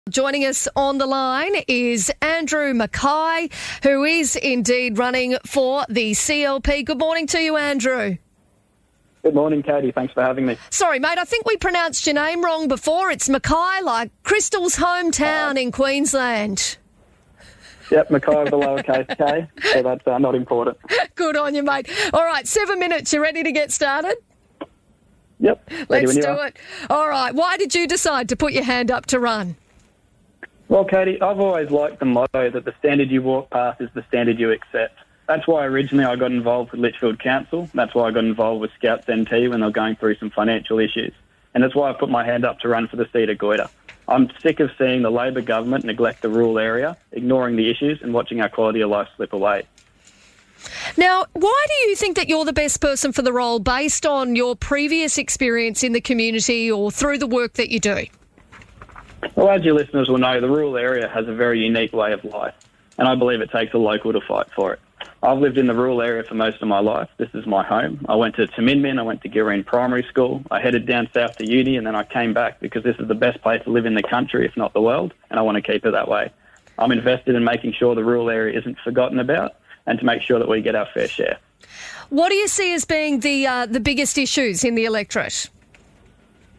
Joining us on the line is Andrew Mackay, who is indeed running for the CLP. Good morning to you, Andrew. Good morning, Katie. Thanks for having me. Sorry, mate, I think we pronounced your name wrong before. It's Mackay, like Crystal's hometown in Queensland. Yep, Mackay with the lowercase k, so that's not important. Good on you, mate. All right, 7 minutes. You ready to get started? Yep. Let's do it. All right, why did you decide to put your hand up to run? Well, Katie, I've always liked the motto that the standard you walk past is the standard you accept. That's why originally I got involved with Litchfield Council. That's why I got involved with Scouts NT when they were going through some financial issues. And that's why I put my hand up to run for the seat of Khoda. I'm sick of seeing the Labor government neglect the rural area, ignoring the issues and watching our quality of life slip away. Now, why do you think that you're the best person for the role based on your previous experience in the community or through the work that you do? Well, as your listeners will know, the rural area has a very unique way of life, and I believe it takes a local to fight for it. I've lived in the rural area for most of my life. This is my home. I went to Taminmin, I went to Gireen Primary School, I headed down south to uni, and then I came back because this is the best place to live in the country, if not the world, and I want to keep it that way. I'm invested in making sure the rural area isn't forgotten about and to make sure that we get our fair share. What do you see as being the biggest issues in the electorate?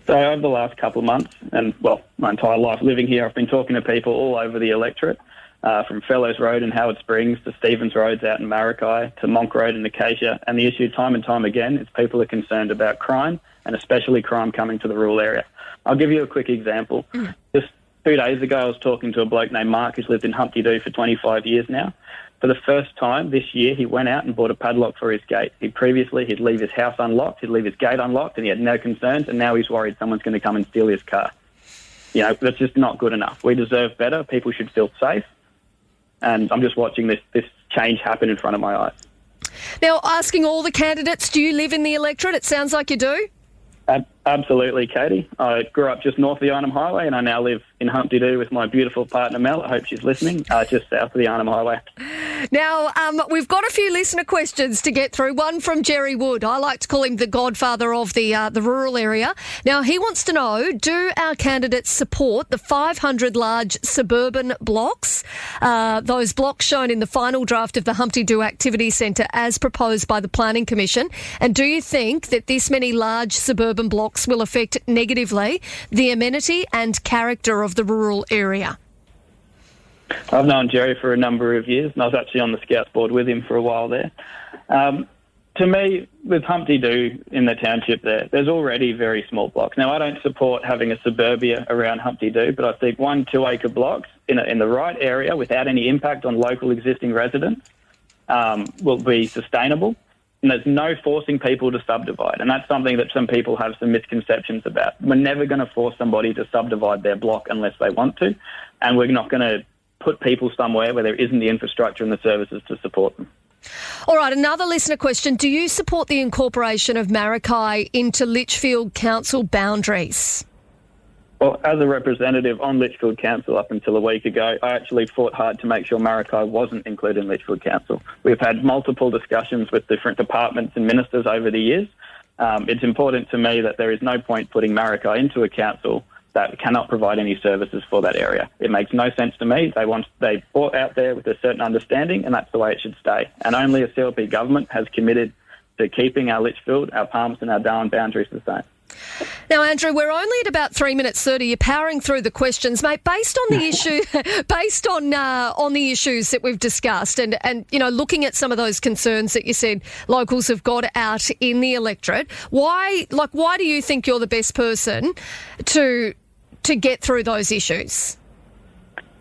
So over the last couple of months, and well, my entire life living here, I've been talking to people all over the electorate, from Fellows Road in Howard Springs to Stevens Roads out in Mackay to Monk Road in Acacia. And the issue time and time again is people are concerned about crime, and especially crime coming to the rural area. I'll give you a quick example. Just 2 days ago, I was talking to a bloke named Mark who's lived in Humpty Doo for 25 years now. For the first time this year, he went out and bought a padlock for his gate. He'd leave his house unlocked, he'd leave his gate unlocked, and he had no concerns, and now he's worried someone's going to come and steal his car. You know, that's just not good enough. We deserve better. People should feel safe. And I'm just watching this change happen in front of my eyes. Now, asking all the candidates, do you live in the electorate? It sounds like you do. Absolutely, Katie. I grew up just north of the Arnhem Highway, and I now live in Humpty Doo with my beautiful partner, Mel. I hope she's listening, just south of the Arnhem Highway. Now, we've got a few listener questions to get through. One from Jerry Wood. I like to call him the godfather of the rural area. Now, he wants to know, do our candidates support the 500 large suburban blocks, those blocks shown in the final draft of the Humpty Doo Activity Centre as proposed by the Planning Commission? And do you think that this many large suburban blocks will affect negatively the amenity and character of the rural area? I've known Jerry for a number of years, and I was actually on the Scouts board with him for a while there. To me, with Humpty Doo in the township there's already very small blocks. Now, I don't support having a suburbia around Humpty Doo, but I think 1 2-acre blocks in the right area without any impact on local existing residents will be sustainable. And there's no forcing people to subdivide. And that's something that some people have some misconceptions about. We're never going to force somebody to subdivide their block unless they want to. And we're not going to put people somewhere where there isn't the infrastructure and the services to support them. All right, another listener question. Do you support the incorporation of Mackay into Litchfield Council boundaries? Well, as a representative on Litchfield Council up until a week ago, I actually fought hard to make sure Mackay wasn't included in Litchfield Council. We've had multiple discussions with different departments and ministers over the years. It's important to me that there is no point putting Mackay into a council that cannot provide any services for that area. It makes no sense to me. They bought out there with a certain understanding, and that's the way it should stay. And only a CLP government has committed to keeping our Litchfield, our Palmerston, our Darwin boundaries the same. Now, Andrew, we're only at about 3 minutes 30. You're powering through the questions, mate. Based on the issue, based on the issues that we've discussed, and you know, looking at some of those concerns that you said locals have got out in the electorate, why do you think you're the best person to get through those issues?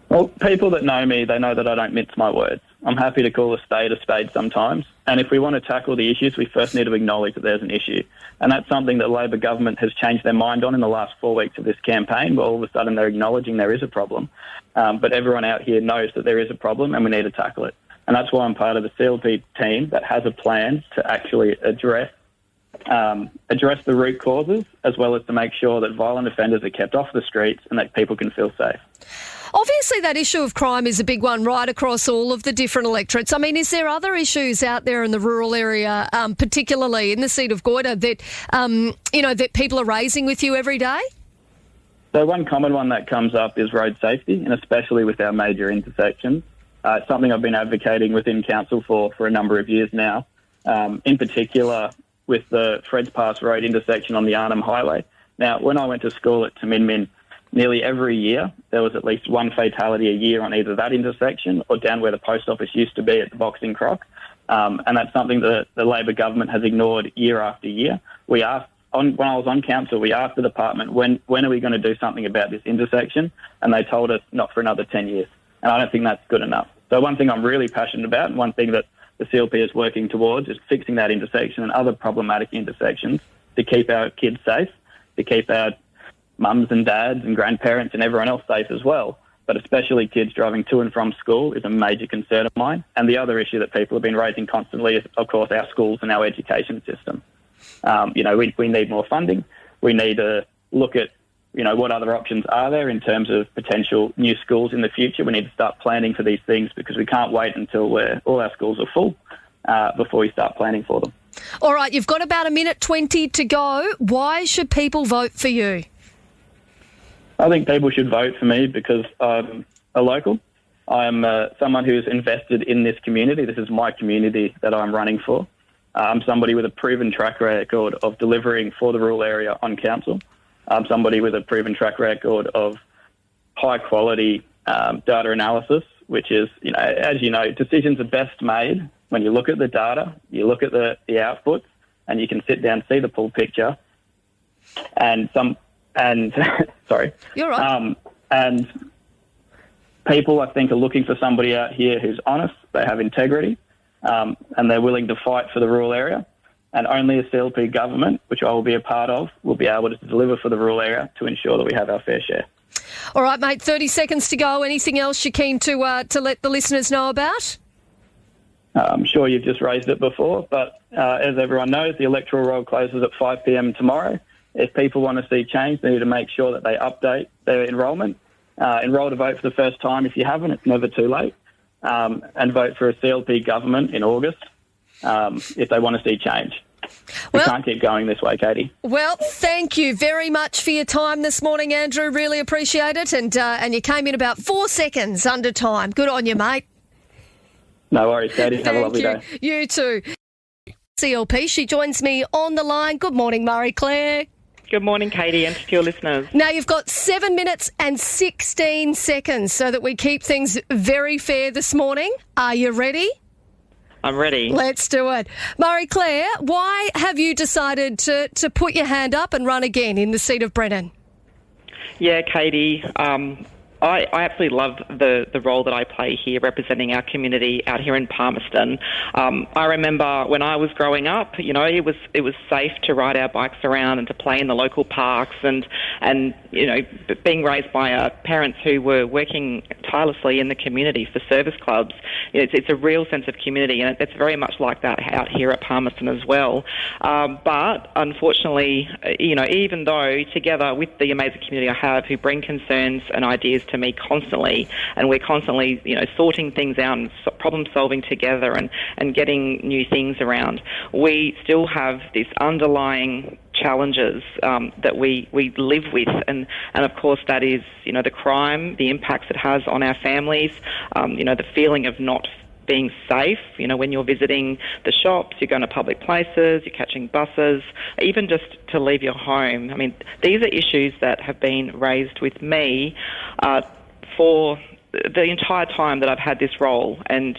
Well, people that know me, they know that I don't mince my words. I'm happy to call a spade sometimes. And if we want to tackle the issues, we first need to acknowledge that there's an issue. And that's something that Labor government has changed their mind on in the last 4 weeks of this campaign, where all of a sudden they're acknowledging there is a problem. But everyone out here knows that there is a problem and we need to tackle it. And that's why I'm part of the CLP team that has a plan to actually address the root causes, as well as to make sure that violent offenders are kept off the streets and that people can feel safe. Obviously, that issue of crime is a big one right across all of the different electorates. I mean, is there other issues out there in the rural area, particularly in the seat of Khoda, that, that people are raising with you every day? So one common one that comes up is road safety, and especially with our major intersections. It's something I've been advocating within council for a number of years now. In particular, with the Freds Pass Road intersection on the Arnhem Highway. Now, when I went to school at Taminmin, nearly every year there was at least one fatality a year on either that intersection or down where the post office used to be at the Boxing Croc. And that's something that the Labor government has ignored year after year. We asked, when I was on council, we asked the department, when are we going to do something about this intersection? And they told us not for another 10 years. And I don't think that's good enough. So one thing I'm really passionate about, and one thing that the CLP is working towards, is fixing that intersection and other problematic intersections to keep our kids safe, to keep our mums and dads and grandparents and everyone else safe as well. But especially kids driving to and from school is a major concern of mine. And the other issue that people have been raising constantly is, of course, our schools and our education system. We need more funding. We need to look at, what other options are there in terms of potential new schools in the future. We need to start planning for these things because we can't wait until all our schools are full before we start planning for them. All right, you've got about 1:20 to go. Why should people vote for you? I think people should vote for me because I'm a local. I'm someone who's invested in this community. This is my community that I'm running for. I'm somebody with a proven track record of delivering for the rural area on council. I'm somebody with a proven track record of high-quality data analysis, which is, as you know, decisions are best made when you look at the data, you look at the outputs, and you can sit down, see the full picture, and sorry. You're right. And people, I think, are looking for somebody out here who's honest, they have integrity, and they're willing to fight for the rural area. And only a CLP government, which I will be a part of, will be able to deliver for the rural area to ensure that we have our fair share. All right, mate, 30 seconds to go. Anything else you're keen to let the listeners know about? I'm sure you've just raised it before, but as everyone knows, the electoral roll closes at 5 p.m. tomorrow. If people want to see change, they need to make sure that they update their enrolment. Enrol to vote for the first time if you haven't. It's never too late. And vote for a CLP government in August if they want to see change. We can't keep going this way, Katie. Well, thank you very much for your time this morning, Andrew. Really appreciate it. And you came in about 4 seconds under time. Good on you, mate. No worries, Katie. Have a lovely day. You too. CLP, she joins me on the line. Good morning, Marie-Clare. Good morning, Katie, and to your listeners. Now, you've got 7 minutes and 16 seconds so that we keep things very fair this morning. Are you ready? I'm ready. Let's do it. Marie-Clare, why have you decided to put your hand up and run again in the seat of Brennan? Yeah, Katie, I absolutely love the role that I play here representing our community out here in Palmerston. I remember when I was growing up, it was safe to ride our bikes around and to play in the local parks and being raised by parents who were working tirelessly in the community for service clubs. It's a real sense of community, and it's very much like that out here at Palmerston as well. But unfortunately, even though together with the amazing community I have who bring concerns and ideas to me constantly, and we're constantly, sorting things out and problem solving together and getting new things around, we still have this underlying challenges that we live with, and of course that is, the crime, the impacts it has on our families, the feeling of not being safe, when you're visiting the shops, you're going to public places, you're catching buses, even just to leave your home. I mean, these are issues that have been raised with me for the entire time that I've had this role, and,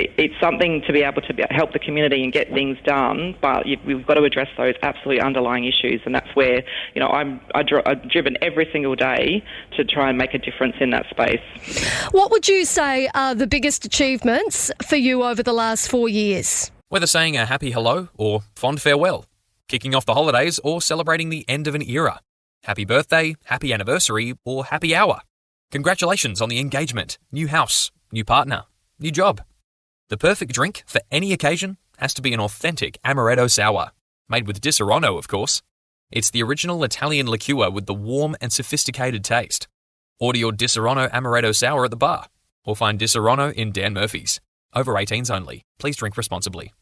it's something to be able to help the community and get things done, but we've got to address those absolutely underlying issues, and that's where, I'm driven every single day to try and make a difference in that space. What would you say are the biggest achievements for you over the last 4 years? Whether saying a happy hello or fond farewell, kicking off the holidays or celebrating the end of an era, happy birthday, happy anniversary or happy hour. Congratulations on the engagement, new house, new partner, new job. The perfect drink for any occasion has to be an authentic amaretto sour, made with Disaronno, of course. It's the original Italian liqueur with the warm and sophisticated taste. Order your Disaronno amaretto sour at the bar, or find Disaronno in Dan Murphy's. Over 18s only. Please drink responsibly.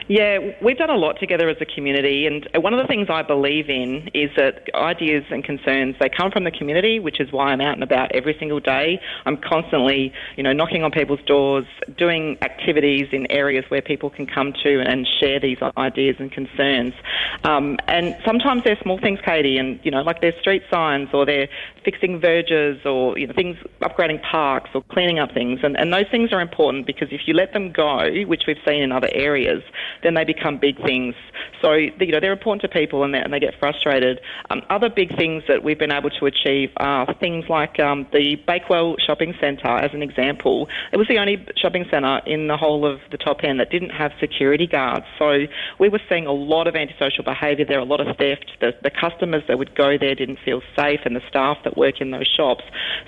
Yeah, we've done a lot together as a community, and one of the things I believe in is that ideas and concerns, they come from the community, which is why I'm out and about every single day. I'm constantly, knocking on people's doors, doing activities in areas where people can come to and share these ideas and concerns. And sometimes they're small things, Katie, and, like they're street signs, or they're fixing verges, or, things, upgrading parks or cleaning up things. And those things are important, because if you let them go, which we've seen in other areas, then they become big things. So, they're important to people, and they get frustrated. Other big things that we've been able to achieve are things like the Bakewell Shopping Centre, as an example. It was the only shopping centre in the whole of the top end that didn't have security guards. So we were seeing a lot of antisocial behaviour there, a lot of theft. The customers that would go there didn't feel safe, and the staff that work in those shops.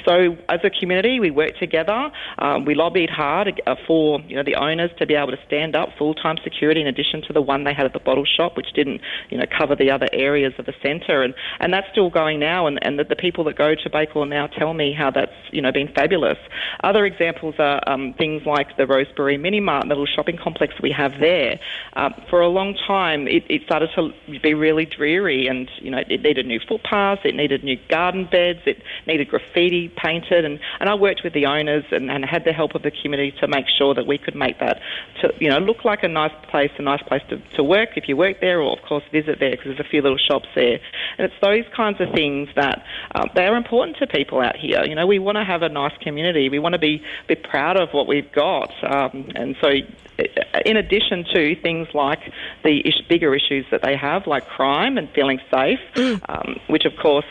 So as a community, we worked together. We lobbied hard for the owners to be able to stand up full-time security in addition to the one they had at the bottle shop, which didn't cover the other areas of the centre. And that's still going now, and the people that go to Bakewell now tell me how that's been fabulous. Other examples are things like the Rosebery Mini Mart, the little shopping complex we have there. For a long time, it started to be really dreary, and it needed new footpaths, it needed new garden beds, it needed graffiti painted, and I worked with the owners and had the help of the community to make sure that we could make that to look like a nice place to work if you work there, or of course visit there, because there's a few little shops there. And it's those kinds of things that they are important to people out here. We want to have a nice community. We want to be proud of what we've got. And so in addition to things like the bigger issues that they have, like crime and feeling safe, which of course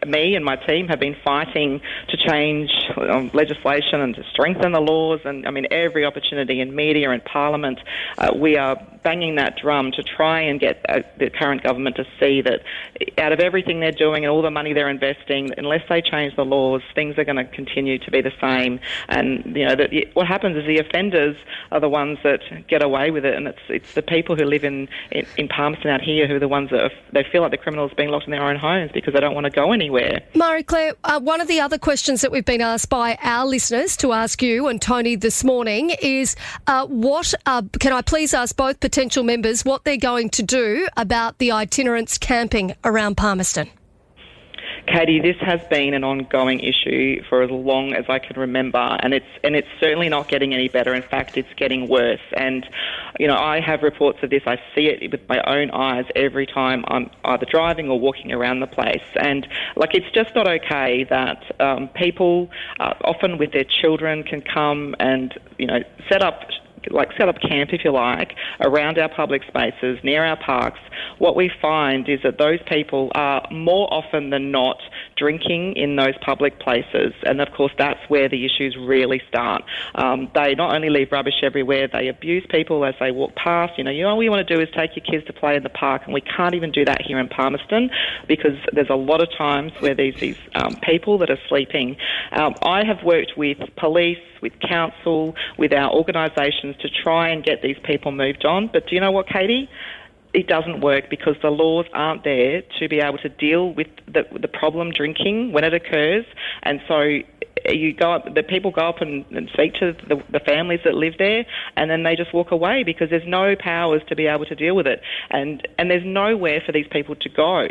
me and my team have been fighting to change legislation and to strengthen the laws, and every opportunity in media and Parliament, we are banging that drum to try and get the current government to see that out of everything they're doing and all the money they're investing, unless they change the laws, things are going to continue to be the same. And what happens is the offenders are the ones that get away with it, and it's the people who live in Palmerston out here who are the ones that they feel like the criminals being locked in their own homes because they don't want to go anywhere. Marie-Clare, one of the other questions that we've been asked by our listeners to ask you and Tony this morning is can I please ask both potential members what they're going to do about the itinerants camping around Palmerston? Katie, this has been an ongoing issue for as long as I can remember, and it's certainly not getting any better. In fact, it's getting worse. And I have reports of this. I see it with my own eyes every time I'm either driving or walking around the place. And it's just not okay that people, often with their children, can come and set up camp, if you like, around our public spaces, near our parks. What we find is that those people are more often than not drinking in those public places, and of course that's where the issues really start. They not only leave rubbish everywhere, they abuse people as they walk past. All you want to do is take your kids to play in the park, and we can't even do that here in Palmerston because there's a lot of times where these people that are sleeping. I have worked with police, with council, with our organisations to try and get these people moved on. But do you know what, Katie? It doesn't work because the laws aren't there to be able to deal with the problem drinking when it occurs. And so the people go up and speak to the families that live there, and then they just walk away because there's no powers to be able to deal with it. And there's nowhere for these people to go.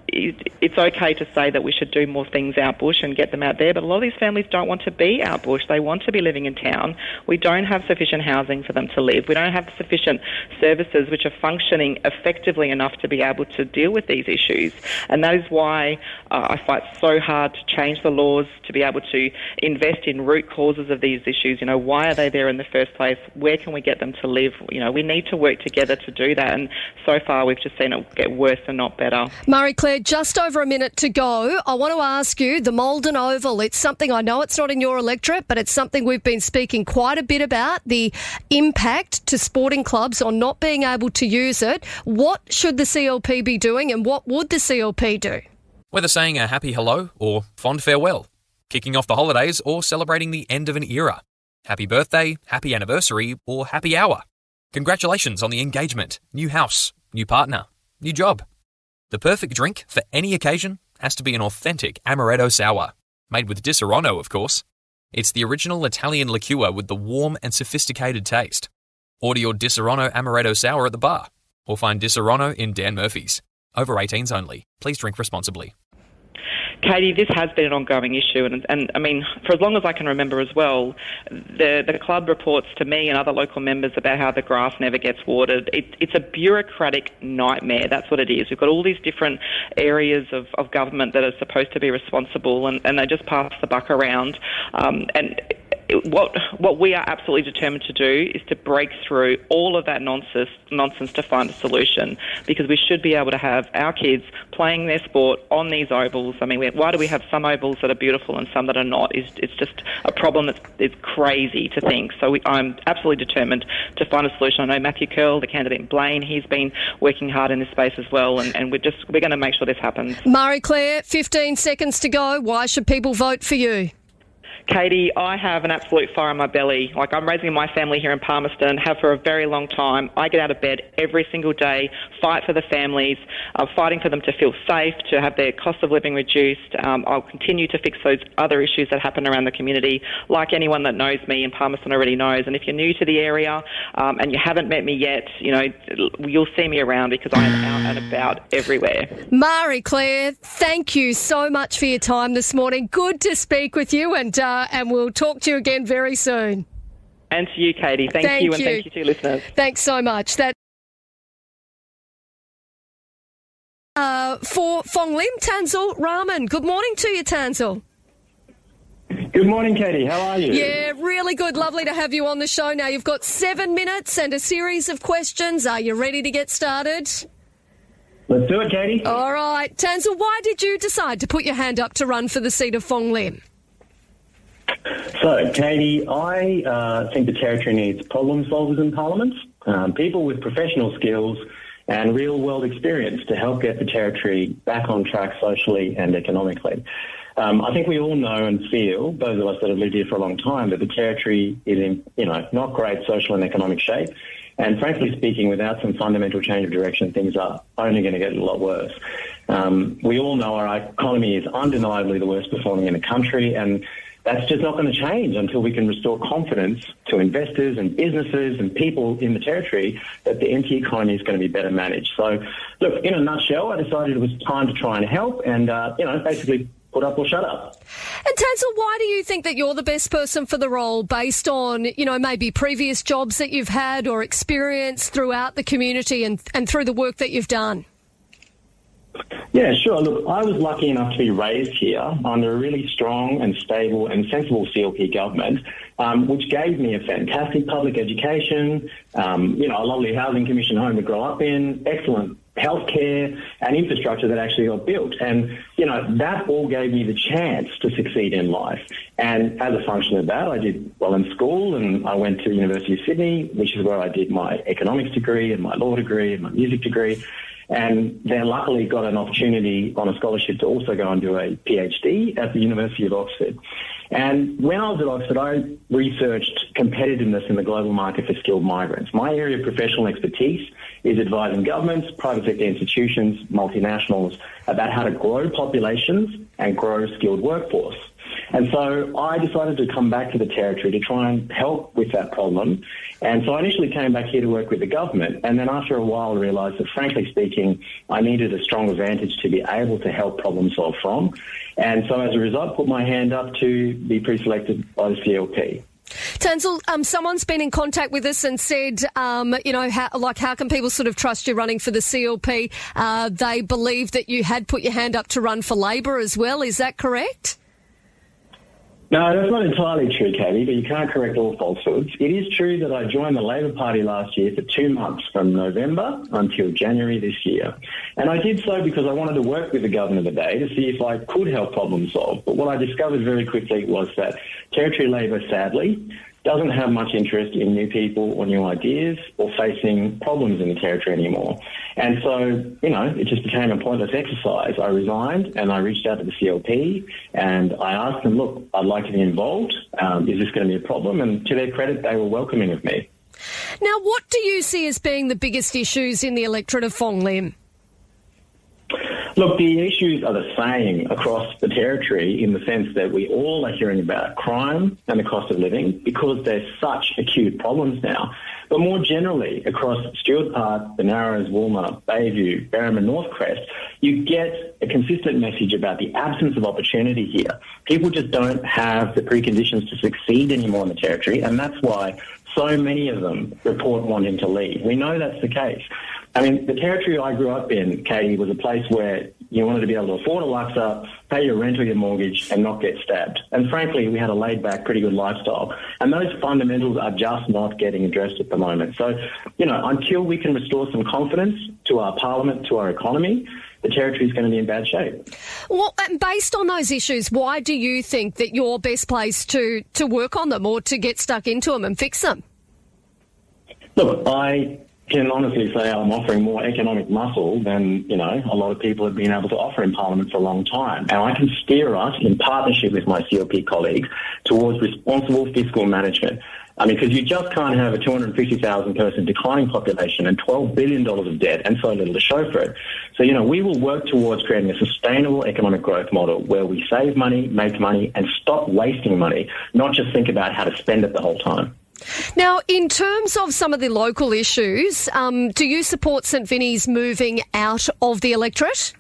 It's okay to say that we should do more things out bush and get them out there, but a lot of these families don't want to be out bush. They want to be living in town. We don't have sufficient housing for them to live. We don't have sufficient services which are functioning effectively enough to be able to deal with these issues. And that is why I fight so hard to change the laws, to be able to invest in root causes of these issues. Why are they there in the first place? Where can we get them to live? We need to work together to do that. And so far, we've just seen it get worse and not better. Marie-Clare, just over a minute to go. I want to ask you, the Maldon Oval, it's something, I know it's not in your electorate, but it's something we've been speaking quite a bit about, the impact to sporting clubs on not being able to use it. What should the CLP be doing, and what would the CLP do? Whether saying a happy hello or fond farewell, kicking off the holidays or celebrating the end of an era, happy birthday, happy anniversary or happy hour. Congratulations on the engagement, new house, new partner, new job. The perfect drink for any occasion has to be an authentic amaretto sour, made with Disaronno, of course. It's the original Italian liqueur with the warm and sophisticated taste. Order your Disaronno Amaretto Sour at the bar, or find Disaronno in Dan Murphy's. Over 18s only. Please drink responsibly. Katie, this has been an ongoing issue, and I mean, for as long as I can remember as well, the club reports to me and other local members about how the grass never gets watered. It's a bureaucratic nightmare, that's what it is. We've got all these different areas of government that are supposed to be responsible, and they just pass the buck around. What we are absolutely determined to do is to break through all of that nonsense to find a solution, because we should be able to have our kids playing their sport on these ovals. I mean, why do we have some ovals that are beautiful and some that are not? It's just a problem that's crazy to think. So I'm absolutely determined to find a solution. I know Matthew Kerle, the candidate in Blaine, he's been working hard in this space as well, and we're going to make sure this happens. Marie-Clare, 15 seconds to go. Why should people vote for you? Katie, I have an absolute fire in my belly. Like, I'm raising my family here in Palmerston, have for a very long time. I get out of bed every single day, fight for the families, fighting for them to feel safe, to have their cost of living reduced. I'll continue to fix those other issues that happen around the community, like anyone that knows me in Palmerston already knows. And if you're new to the area and you haven't met me yet, you'll see me around, because I am out and about everywhere. Marie-Clare, thank you so much for your time this morning. Good to speak with you, and we'll talk to you again very soon. And to you, Katie. Thank you, and thank you to your listeners. Thanks so much. For Fong Lim, Tanzil Rahman. Good morning to you, Tanzil. Good morning, Katie. How are you? Yeah, really good. Lovely to have you on the show now. You've got 7 minutes and a series of questions. Are you ready to get started? Let's do it, Katie. All right. Tanzil, why did you decide to put your hand up to run for the seat of Fong Lim? So, Katie, I think the Territory needs problem solvers in Parliament, people with professional skills and real-world experience to help get the Territory back on track socially and economically. I think we all know and feel, those of us that have lived here for a long time, that the Territory is in, not great social and economic shape. And frankly speaking, without some fundamental change of direction, things are only going to get a lot worse. We all know our economy is undeniably the worst performing in the country, and that's just not going to change until we can restore confidence to investors and businesses and people in the Territory that the NT economy is going to be better managed. So, look, in a nutshell, I decided it was time to try and help and, basically put up or shut up. And Tanzil, why do you think that you're the best person for the role based on, maybe previous jobs that you've had or experience throughout the community and through the work that you've done? Yeah, sure. Look, I was lucky enough to be raised here under a really strong and stable and sensible CLP government, which gave me a fantastic public education, a lovely housing commission home to grow up in, excellent healthcare and infrastructure that actually got built. And, that all gave me the chance to succeed in life. And as a function of that, I did well in school, and I went to the University of Sydney, which is where I did my economics degree and my law degree and my music degree. And then luckily got an opportunity on a scholarship to also go and do a PhD at the University of Oxford. And when I was at Oxford, I researched competitiveness in the global market for skilled migrants. My area of professional expertise is advising governments, private sector institutions, multinationals about how to grow populations and grow skilled workforce. And so I decided to come back to the Territory to try and help with that problem. And so I initially came back here to work with the government. And then after a while, I realised that, frankly speaking, I needed a strong advantage to be able to help problem solve from. And so as a result, put my hand up to be pre-selected by the CLP. Tanzil, someone's been in contact with us and said, how can people sort of trust you running for the CLP? They believe that you had put your hand up to run for Labor as well. Is that correct? No, that's not entirely true, Katie, but you can't correct all falsehoods. It is true that I joined the Labor Party last year for 2 months, from November until January this year. And I did so because I wanted to work with the government of the day to see if I could help problem solve. But what I discovered very quickly was that Territory Labor, sadly, doesn't have much interest in new people or new ideas or facing problems in the Territory anymore. And so, it just became a pointless exercise. I resigned and I reached out to the CLP and I asked them, look, I'd like to be involved. Is this going to be a problem? And to their credit, they were welcoming of me. Now, what do you see as being the biggest issues in the electorate of Fong Lim? Look, the issues are the same across the territory in the sense that we all are hearing about crime and the cost of living because there's such acute problems now. But more generally, across Stuart Park, the Narrows, Woolmer, Bayview, Berrimah, Northcrest, you get a consistent message about the absence of opportunity here. People just don't have the preconditions to succeed anymore in the territory, and that's why so many of them report wanting to leave. We know that's the case. I mean, the territory I grew up in, Katie, was a place where you wanted to be able to afford a Luxor, pay your rent or your mortgage, and not get stabbed. And frankly, we had a laid-back, pretty good lifestyle. And those fundamentals are just not getting addressed at the moment. So, until we can restore some confidence to our parliament, to our economy, the territory is going to be in bad shape. Well, and based on those issues, why do you think that you're best placed to work on them or to get stuck into them and fix them? Look, I can honestly say I'm offering more economic muscle than, a lot of people have been able to offer in Parliament for a long time. And I can steer us in partnership with my CLP colleagues towards responsible fiscal management. I mean, because you just can't have a 250,000 person declining population and $12 billion of debt and so little to show for it. So, we will work towards creating a sustainable economic growth model where we save money, make money and stop wasting money, not just think about how to spend it the whole time. Now, in terms of some of the local issues, do you support St Vinny's moving out of the electorate?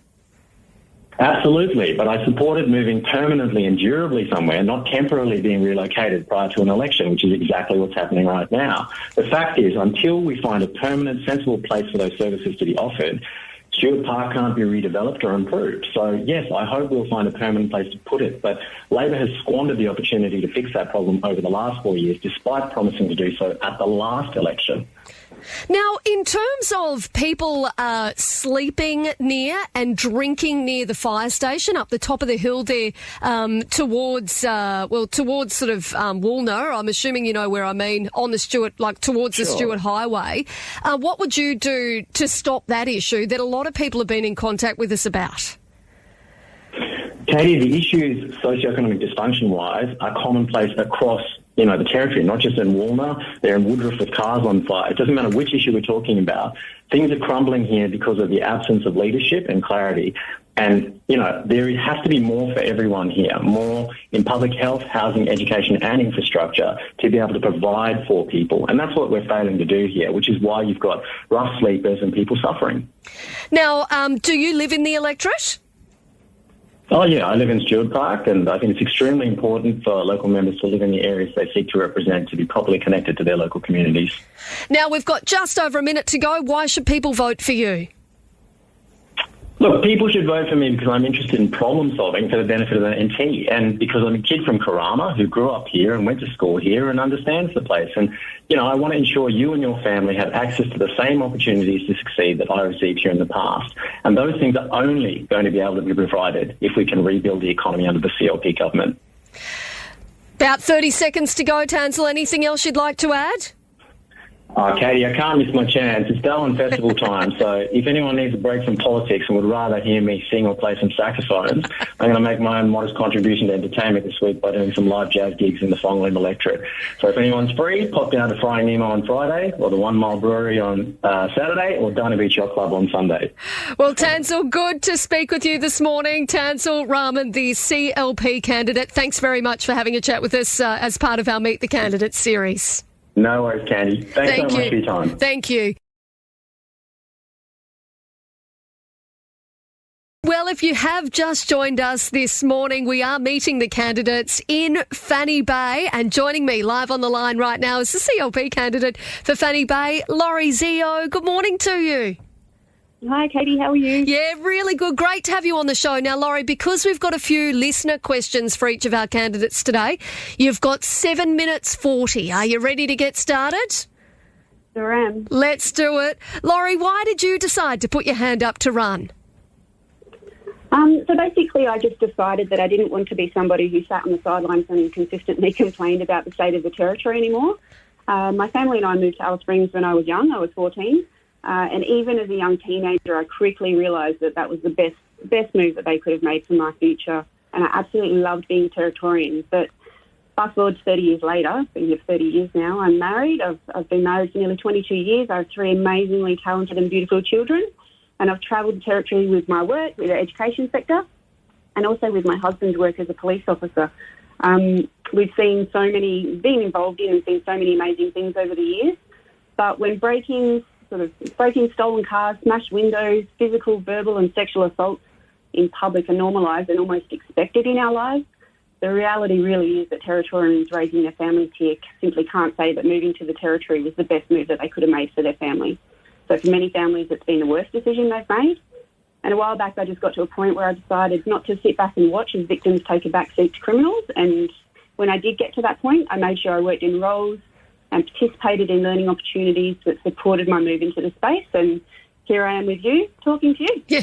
Absolutely, but I supported moving permanently and durably somewhere, not temporarily being relocated prior to an election, which is exactly what's happening right now. The fact is, until we find a permanent, sensible place for those services to be offered, Stuart Park can't be redeveloped or improved. So, yes, I hope we'll find a permanent place to put it. But Labor has squandered the opportunity to fix that problem over the last 4 years, despite promising to do so at the last election. Now, in terms of people sleeping near and drinking near the fire station up the top of the hill there towards sort of Woolner, I'm assuming you know where I mean, on the Stuart, towards the Stuart Highway, what would you do to stop that issue that a lot of people have been in contact with us about? Katie, the issues socioeconomic dysfunction-wise are commonplace across the territory, not just in Woolmer. They're in Woodruff with cars on fire. It doesn't matter which issue we're talking about. Things are crumbling here because of the absence of leadership and clarity. And, there has to be more for everyone here, more in public health, housing, education and infrastructure to be able to provide for people. And that's what we're failing to do here, which is why you've got rough sleepers and people suffering. Now, do you live in the electorate? Oh, yeah, I live in Stuart Park, and I think it's extremely important for local members to live in the areas they seek to represent, to be properly connected to their local communities. Now, we've got just over a minute to go. Why should people vote for you? Look, people should vote for me because I'm interested in problem solving for the benefit of the NT, and because I'm a kid from Karama who grew up here and went to school here and understands the place. And, I want to ensure you and your family have access to the same opportunities to succeed that I received here in the past. And those things are only going to be able to be provided if we can rebuild the economy under the CLP government. About 30 seconds to go, Tanzil. Anything else you'd like to add? Katie, I can't miss my chance. It's Darwin Festival time, so if anyone needs a break from politics and would rather hear me sing or play some saxophones, I'm going to make my own modest contribution to entertainment this week by doing some live jazz gigs in the Fongling electorate. So if anyone's free, pop down to Frying Nemo on Friday, or the 1 Mile Brewery on Saturday, or Dana Beach Yacht Club on Sunday. Well, Tanzil, good to speak with you this morning. Tanzil Rahman, the CLP candidate. Thanks very much for having a chat with us as part of our Meet the Candidates series. No worries, Candy. Thanks so much for your time. Thank you. Well, if you have just joined us this morning, we are meeting the candidates in Fanny Bay, and joining me live on the line right now is the CLP candidate for Fanny Bay, Laurie Zio. Good morning to you. Hi, Katie. How are you? Yeah, really good. Great to have you on the show. Now, Laurie, because we've got a few listener questions for each of our candidates today, you've got 7 minutes 40. Are you ready to get started? Sure am. Let's do it. Laurie, why did you decide to put your hand up to run? So basically, I just decided that I didn't want to be somebody who sat on the sidelines and consistently complained about the state of the territory anymore. My family and I moved to Alice Springs when I was young. I was 14. And even as a young teenager, I quickly realised that that was the best move that they could have made for my future. And I absolutely loved being a Territorian. But fast forward 30 years later, been here 30 years now, I'm married. I've been married for nearly 22 years. I have 3 amazingly talented and beautiful children. And I've travelled the territory with my work, with the education sector, and also with my husband's work as a police officer. We've seen been involved in and seen so many amazing things over the years. But when breaking, stolen cars, smashed windows, physical, verbal and sexual assaults in public are normalised and almost expected in our lives, the reality really is that Territorians raising their families here simply can't say that moving to the Territory was the best move that they could have made for their family. So for many families, it's been the worst decision they've made. And a while back, I just got to a point where I decided not to sit back and watch as victims take a backseat to criminals. And when I did get to that point, I made sure I worked in roles and participated in learning opportunities that supported my move into the space. And here I am with you, talking to you. Yeah.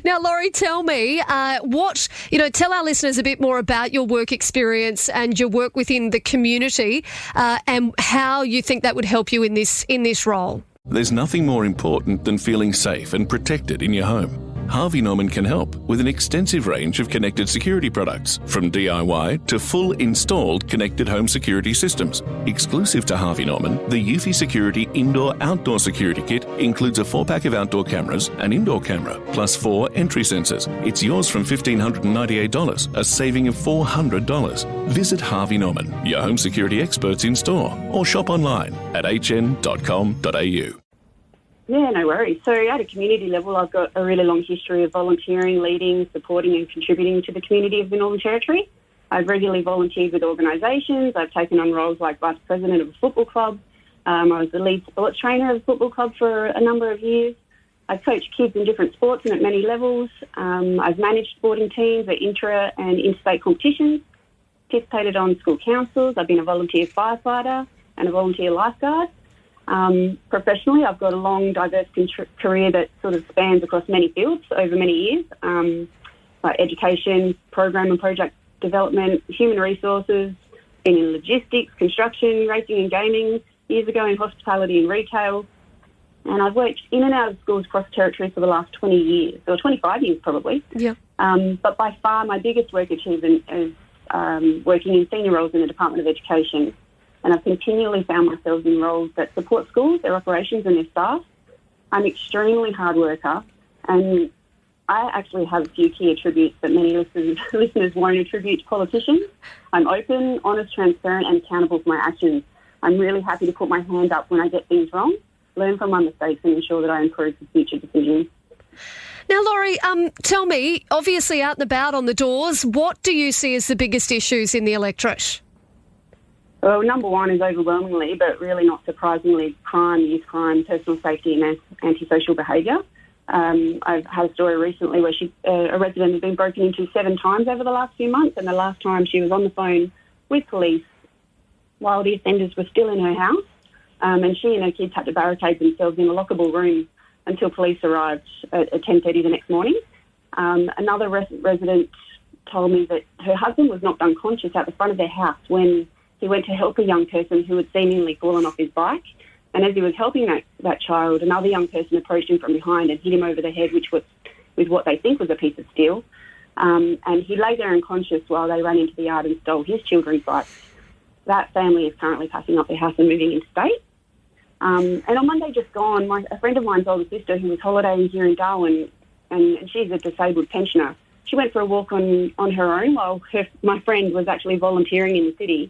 Now, Laurie, tell me, tell our listeners a bit more about your work experience and your work within the community and how you think that would help you in this role. There's nothing more important than feeling safe and protected in your home. Harvey Norman can help with an extensive range of connected security products, from DIY to full installed connected home security systems. Exclusive to Harvey Norman, the Eufy Security Indoor-Outdoor Security Kit includes a 4-pack of outdoor cameras, an indoor camera, plus 4 entry sensors. It's yours from $1,598, a saving of $400. Visit Harvey Norman, your home security experts in store, or shop online at hn.com.au. Yeah, no worries. So at a community level, I've got a really long history of volunteering, leading, supporting and contributing to the community of the Northern Territory. I've regularly volunteered with organisations. I've taken on roles like Vice President of a football club. I was the lead sports trainer of a football club for a number of years. I've coached kids in different sports and at many levels. I've managed sporting teams at intra and interstate competitions, participated on school councils. I've been a volunteer firefighter and a volunteer lifeguard. Professionally, I've got a long, diverse career that sort of spans across many fields over many years, like education, program and project development, human resources, been in logistics, construction, racing and gaming, years ago in hospitality and retail. And I've worked in and out of schools across territory for the last 20 years, or 25 years probably. Yeah. But by far my biggest work achievement is working in senior roles in the Department of Education. And I've continually found myself in roles that support schools, their operations and their staff. I'm an extremely hard worker, and I actually have a few key attributes that many listeners won't attribute to politicians. I'm open, honest, transparent and accountable for my actions. I'm really happy to put my hand up when I get things wrong, learn from my mistakes and ensure that I improve for future decisions. Now, Laurie, tell me, obviously out and about on the doors, what do you see as the biggest issues in the electorate? Well, number one is overwhelmingly, but really not surprisingly, crime, youth crime, personal safety and antisocial behaviour. I've had a story recently where a resident has been broken into 7 times over the last few months, and the last time she was on the phone with police while the offenders were still in her house, and she and her kids had to barricade themselves in a lockable room until police arrived at 10:30 the next morning. Another resident told me that her husband was knocked unconscious at the front of their house when he went to help a young person who had seemingly fallen off his bike. And as he was helping that child, another young person approached him from behind and hit him over the head, with what they think was a piece of steel. And he lay there unconscious while they ran into the yard and stole his children's bikes. That family is currently packing up their house and moving interstate. And on Monday just gone, a friend of mine's older sister who was holidaying here in Darwin, and she's a disabled pensioner, she went for a walk on her own while my friend was actually volunteering in the city.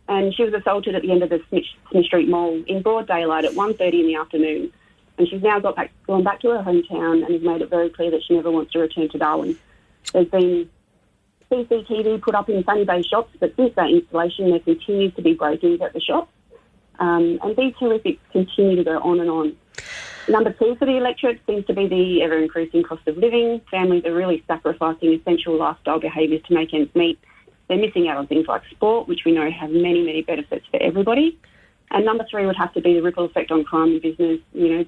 And she was assaulted at the end of the Smith Street Mall in broad daylight at 1:30 in the afternoon. And she's now gone back to her hometown and has made it very clear that she never wants to return to Darwin. There's been CCTV put up in Sunny Bay shops, but since that installation there continues to be break-ins at the shops. And these horrifics continue to go on and on. Number 2 for the electorate seems to be the ever-increasing cost of living. Families are really sacrificing essential lifestyle behaviours to make ends meet. They're missing out on things like sport, which we know have many, many benefits for everybody. And number 3 would have to be the ripple effect on crime and business.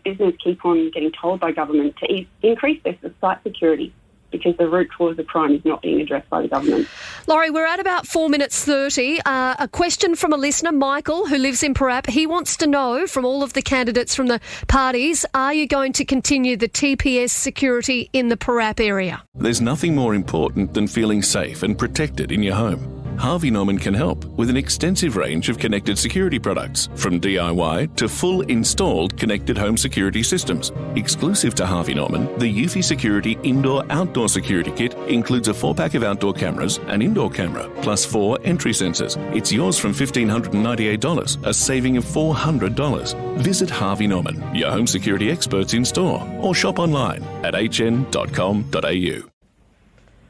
Business keep on getting told by government to increase their site security because the root cause of crime is not being addressed by the government. Laurie, we're at about 4 minutes 30. A question from a listener, Michael, who lives in Parap. He wants to know from all of the candidates from the parties, are you going to continue the TPS security in the Parap area? There's nothing more important than feeling safe and protected in your home. Harvey Norman can help with an extensive range of connected security products, from DIY to full installed connected home security systems. Exclusive to Harvey Norman, the Eufy Security Indoor-Outdoor Security Kit includes a 4-pack of outdoor cameras, an indoor camera, plus 4 entry sensors. It's yours from $1,598, a saving of $400. Visit Harvey Norman, your home security experts in store, or shop online at hn.com.au.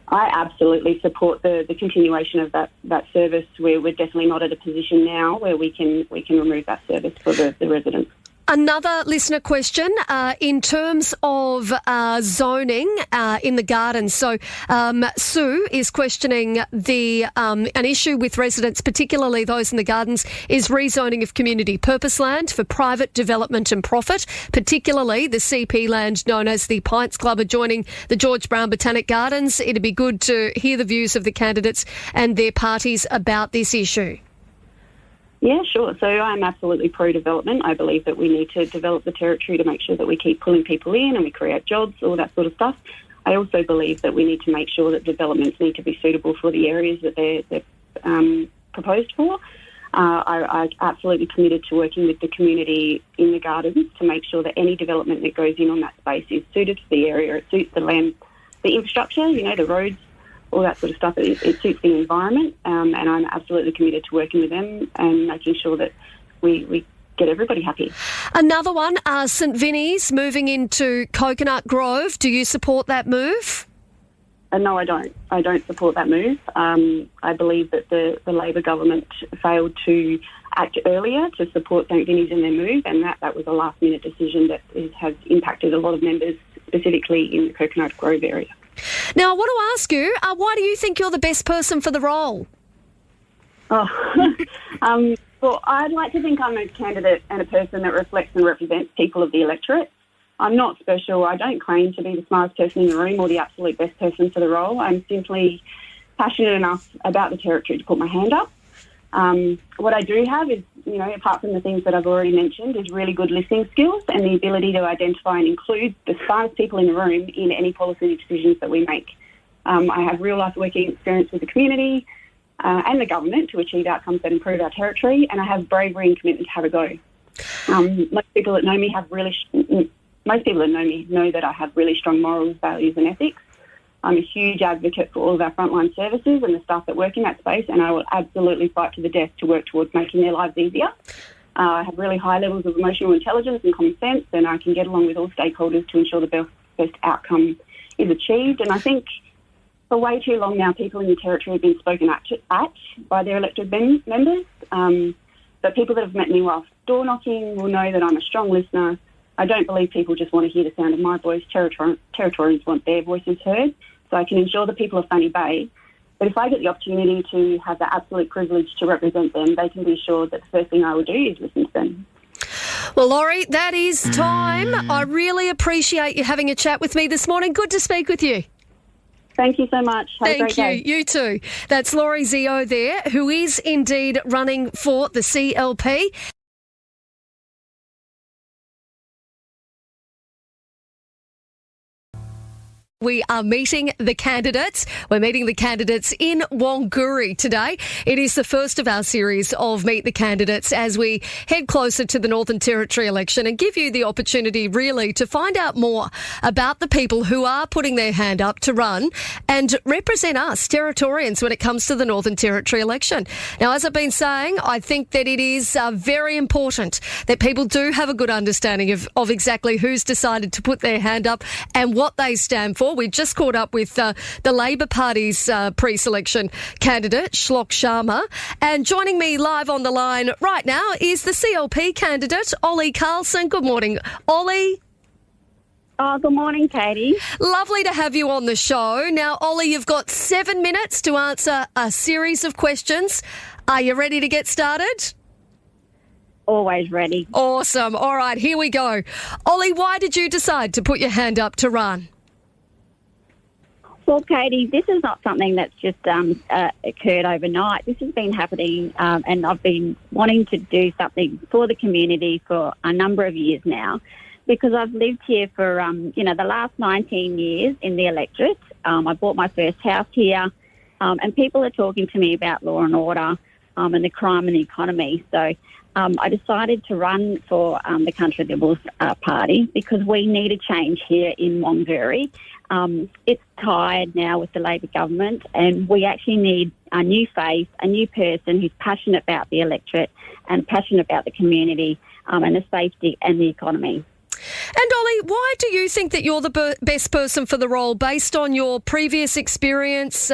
I absolutely support the continuation of that service. We're definitely not at a position now where we can remove that service for the residents. Another listener question in terms of zoning in the gardens. So Sue is questioning an issue with residents, particularly those in the gardens, is rezoning of community purpose land for private development and profit, particularly the CP land known as the Pints Club adjoining the George Brown Botanic Gardens. It'd be good to hear the views of the candidates and their parties about this issue. Yeah, sure. So I'm absolutely pro-development. I believe that we need to develop the territory to make sure that we keep pulling people in and we create jobs, all that sort of stuff. I also believe that we need to make sure that developments need to be suitable for the areas that they're proposed for. I'm absolutely committed to working with the community in the gardens to make sure that any development that goes in on that space is suited to the area. It suits the land, the infrastructure, the roads, all that sort of stuff. It suits the environment, and I'm absolutely committed to working with them and making sure that we get everybody happy. Another one, St Vinny's moving into Coconut Grove. Do you support that move? No, I don't. I don't support that move. I believe that the Labor government failed to act earlier to support St Vinny's in their move, and that was a last-minute decision that has impacted a lot of members, specifically in the Coconut Grove area. Now, I want to ask you, why do you think you're the best person for the role? Well, I'd like to think I'm a candidate and a person that reflects and represents people of the electorate. I'm not special. I don't claim to be the smartest person in the room or the absolute best person for the role. I'm simply passionate enough about the territory to put my hand up. What I do have is, apart from the things that I've already mentioned, is really good listening skills and the ability to identify and include the smartest people in the room in any policy decisions that we make. I have real-life working experience with the community and the government to achieve outcomes that improve our territory, and I have bravery and commitment to have a go. Most people that know me know that I have really strong morals, values and ethics. I'm a huge advocate for all of our frontline services and the staff that work in that space, and I will absolutely fight to the death to work towards making their lives easier. I have really high levels of emotional intelligence and common sense, and I can get along with all stakeholders to ensure the best outcome is achieved. And I think for way too long now, people in the territory have been spoken at by their elected members. But people that have met me whilst door knocking will know that I'm a strong listener. I don't believe people just want to hear the sound of my voice. Territorians want their voices heard. So I can ensure the people of Fanny Bay, but if I get the opportunity to have the absolute privilege to represent them, they can be assured that the first thing I will do is listen to them. Well, Laurie, that is time. I really appreciate you having a chat with me this morning. Good to speak with you. Thank you so much. Have a great day. You too. That's Laurie Zio there, who is indeed running for the CLP. We are meeting the candidates. We're meeting the candidates in Wanguri today. It is the first of our series of Meet the Candidates as we head closer to the Northern Territory election and give you the opportunity really to find out more about the people who are putting their hand up to run and represent us, Territorians, when it comes to the Northern Territory election. Now, as I've been saying, I think that it is very important that people do have a good understanding of exactly who's decided to put their hand up and what they stand for. We just caught up with the Labor Party's pre-selection candidate, Shlok Sharma. And joining me live on the line right now is the CLP candidate, Oly Carlson. Good morning, Oly. Oh, good morning, Katie. Lovely to have you on the show. Now, Oly, you've got 7 minutes to answer a series of questions. Are you ready to get started? Always ready. Awesome. All right, here we go. Oly, why did you decide to put your hand up to run? Well, Katie, this is not something that's just occurred overnight. This has been happening, and I've been wanting to do something for the community for a number of years now, because I've lived here for, the last 19 years in the electorate. I bought my first house here And people are talking to me about law and order and the crime and the economy. So I decided to run for the Country Liberals Party because we need a change here in Wongery. It's tired now with the Labor government, and we actually need a new face, a new person who's passionate about the electorate and passionate about the community and the safety and the economy. And Oly, why do you think that you're the best person for the role based on your previous experience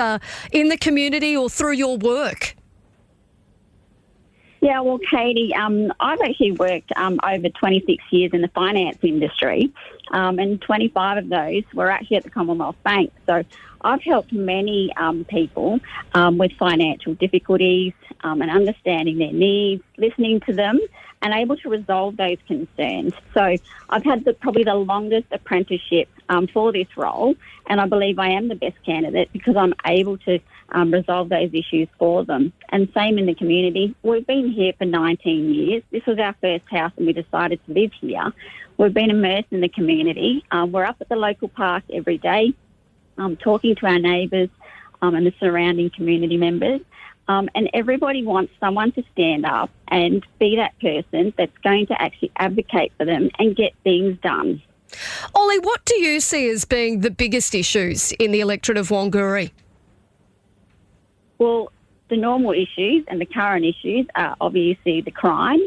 in the community or through your work? Yeah, well, Katie, I've actually worked over 26 years in the finance industry, and 25 of those were actually at the Commonwealth Bank. So I've helped many people with financial difficulties and understanding their needs, listening to them, and able to resolve those concerns. So I've had probably the longest apprenticeship for this role, and I believe I am the best candidate because I'm able to resolve those issues for them. And same in the community. We've been here for 19 years. This was our first house and we decided to live here. We've been immersed in the community. We're up at the local park every day, talking to our neighbours and the surrounding community members. And everybody wants someone to stand up and be that person that's going to actually advocate for them and get things done. Oly, what do you see as being the biggest issues in the electorate of Wongery? Well, the normal issues and the current issues are obviously the crime.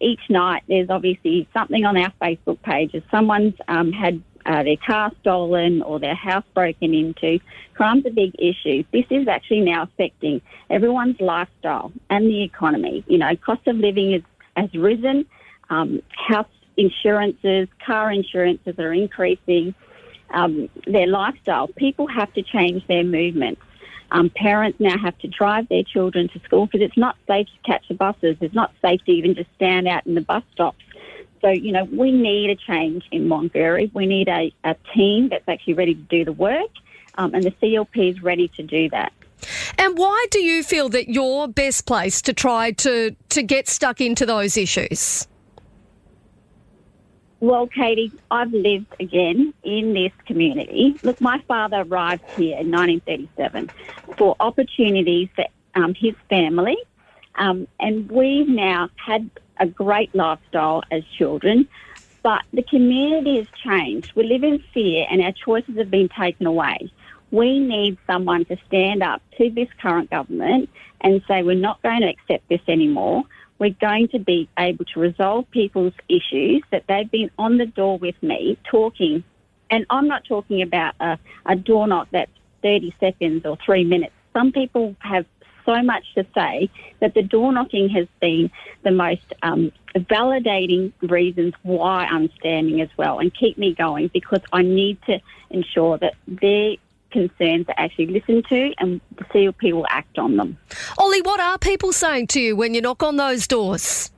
Each night there's obviously something on our Facebook pages. Someone's had their car stolen or their house broken into. Crime's a big issue. This is actually now affecting everyone's lifestyle and the economy. Cost of living has risen. House insurances, car insurances are increasing. Their lifestyle. People have to change their movements. Parents now have to drive their children to school because it's not safe to catch the buses. It's not safe to even just stand out in the bus stops. So, we need a change in Wongery. We need a team that's actually ready to do the work, and the CLP is ready to do that. And why do you feel that you're best placed to try to get stuck into those issues? Well, Katie, I've lived again in this community. Look, my father arrived here in 1937 for opportunities for his family, and we've now had a great lifestyle as children, but the community has changed. We live in fear and our choices have been taken away. We need someone to stand up to this current government and say we're not going to accept this anymore. We're going to be able to resolve people's issues, that they've been on the door with me talking. And I'm not talking about a door knock that's 30 seconds or 3 minutes. Some people have so much to say that the door knocking has been the most validating reasons why I'm standing as well, and keep me going because I need to ensure that their concerns are actually listened to and the CLP will act on them. Oly, what are people saying to you when you knock on those doors?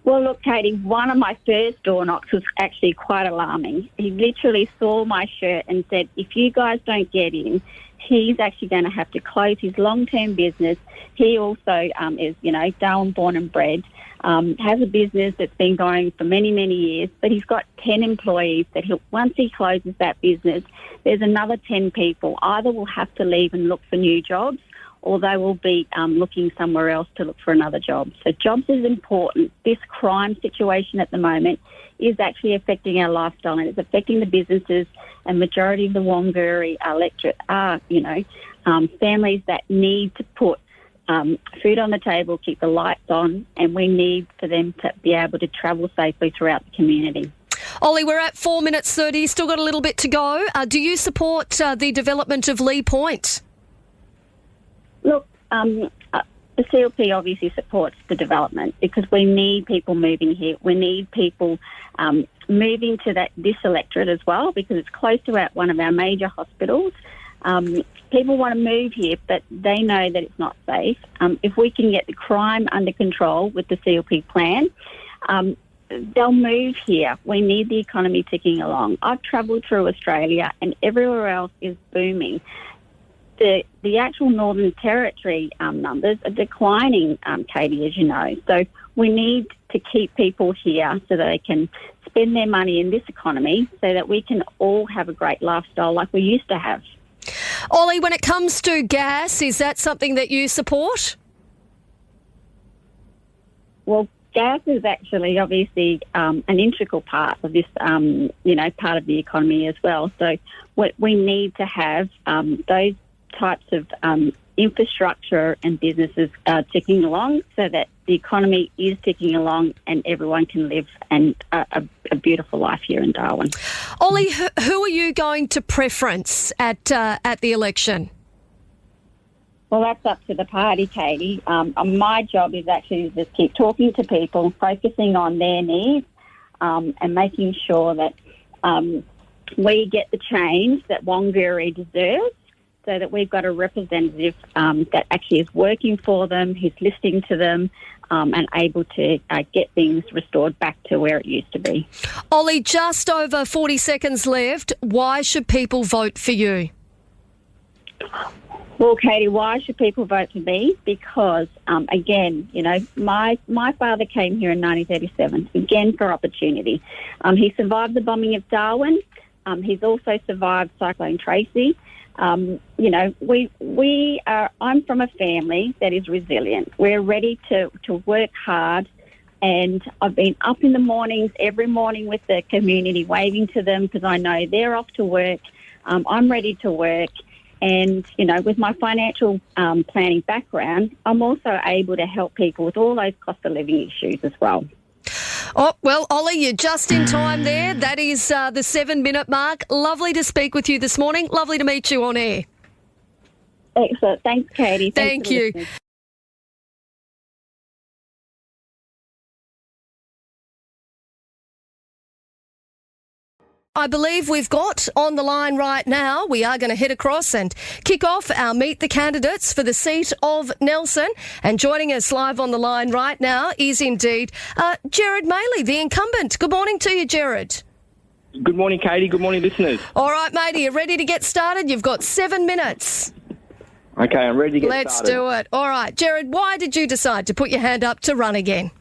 Well, look, Katie, one of my first door knocks was actually quite alarming. He literally saw my shirt and said, if you guys don't get in, he's actually going to have to close his long-term business. He also is, Darwin born and bred, has a business that's been going for many, many years, but he's got 10 employees that once he closes that business, there's another 10 people either will have to leave and look for new jobs or they will be looking somewhere else to look for another job. So jobs is important. This crime situation at the moment is actually affecting our lifestyle and it's affecting the businesses, and majority of the Wongery electorate are, families that need to put food on the table, keep the lights on, and we need for them to be able to travel safely throughout the community. Oly, we're at 4 minutes 30, still got a little bit to go. Do you support the development of Lee Point? Look, the CLP obviously supports the development because we need people moving here. We need people moving to this electorate as well because it's close to one of our major hospitals. People want to move here, but they know that it's not safe. If we can get the crime under control with the CLP plan, they'll move here. We need the economy ticking along. I've travelled through Australia and everywhere else is booming. The actual Northern Territory numbers are declining, Katie, as you know. So we need to keep people here so that they can spend their money in this economy so that we can all have a great lifestyle like we used to have. Oly, when it comes to gas, is that something that you support? Well, gas is actually obviously an integral part of this, part of the economy as well. So we need to have those types of infrastructure and businesses ticking along so that the economy is ticking along and everyone can live a beautiful life here in Darwin. Oly, who are you going to preference at the election? Well, that's up to the party, Katie. My job is actually to just keep talking to people, focusing on their needs and making sure that we get the change that Wangari deserves, so that we've got a representative that actually is working for them, who's listening to them, and able to get things restored back to where it used to be. Oly, just over 40 seconds left. Why should people vote for you? Well, Katie, why should people vote for me? Because, again, my father came here in 1937, again for opportunity. He survived the bombing of Darwin. He's also survived Cyclone Tracy. I'm from a family that is resilient. We're ready to work hard, and I've been up in the mornings, every morning with the community, waving to them because I know they're off to work. I'm ready to work. And, with my financial planning background, I'm also able to help people with all those cost of living issues as well. Oh, well, Oly, you're just in time there. That is the 7-minute mark. Lovely to speak with you this morning. Lovely to meet you on air. Excellent. Thanks, Katie. Thank you. Listening. I believe we've got on the line right now, we are going to head across and kick off our Meet the Candidates for the seat of Nelson. And joining us live on the line right now is indeed Gerard Maley, the incumbent. Good morning to you, Gerard. Good morning, Katie. Good morning, listeners. All right, mate, are you ready to get started? You've got 7 minutes. Okay, I'm ready to get Let's started. do it. All right, Gerard, why did you decide to put your hand up to run again?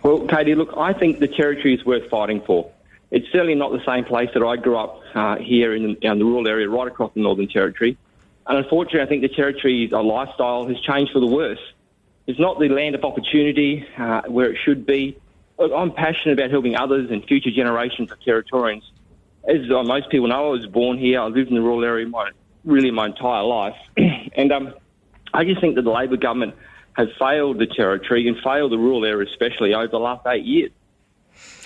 Well, Katie, look, I think the Territory is worth fighting for. It's certainly not the same place that I grew up here in the rural area right across the Northern Territory. And unfortunately, I think the Territory's lifestyle has changed for the worse. It's not the land of opportunity where it should be. Look, I'm passionate about helping others and future generations of Territorians. As most people know, I was born here. I lived in the rural area my entire life. And I just think that the Labor government has failed the Territory and failed the rural area especially over the last 8 years.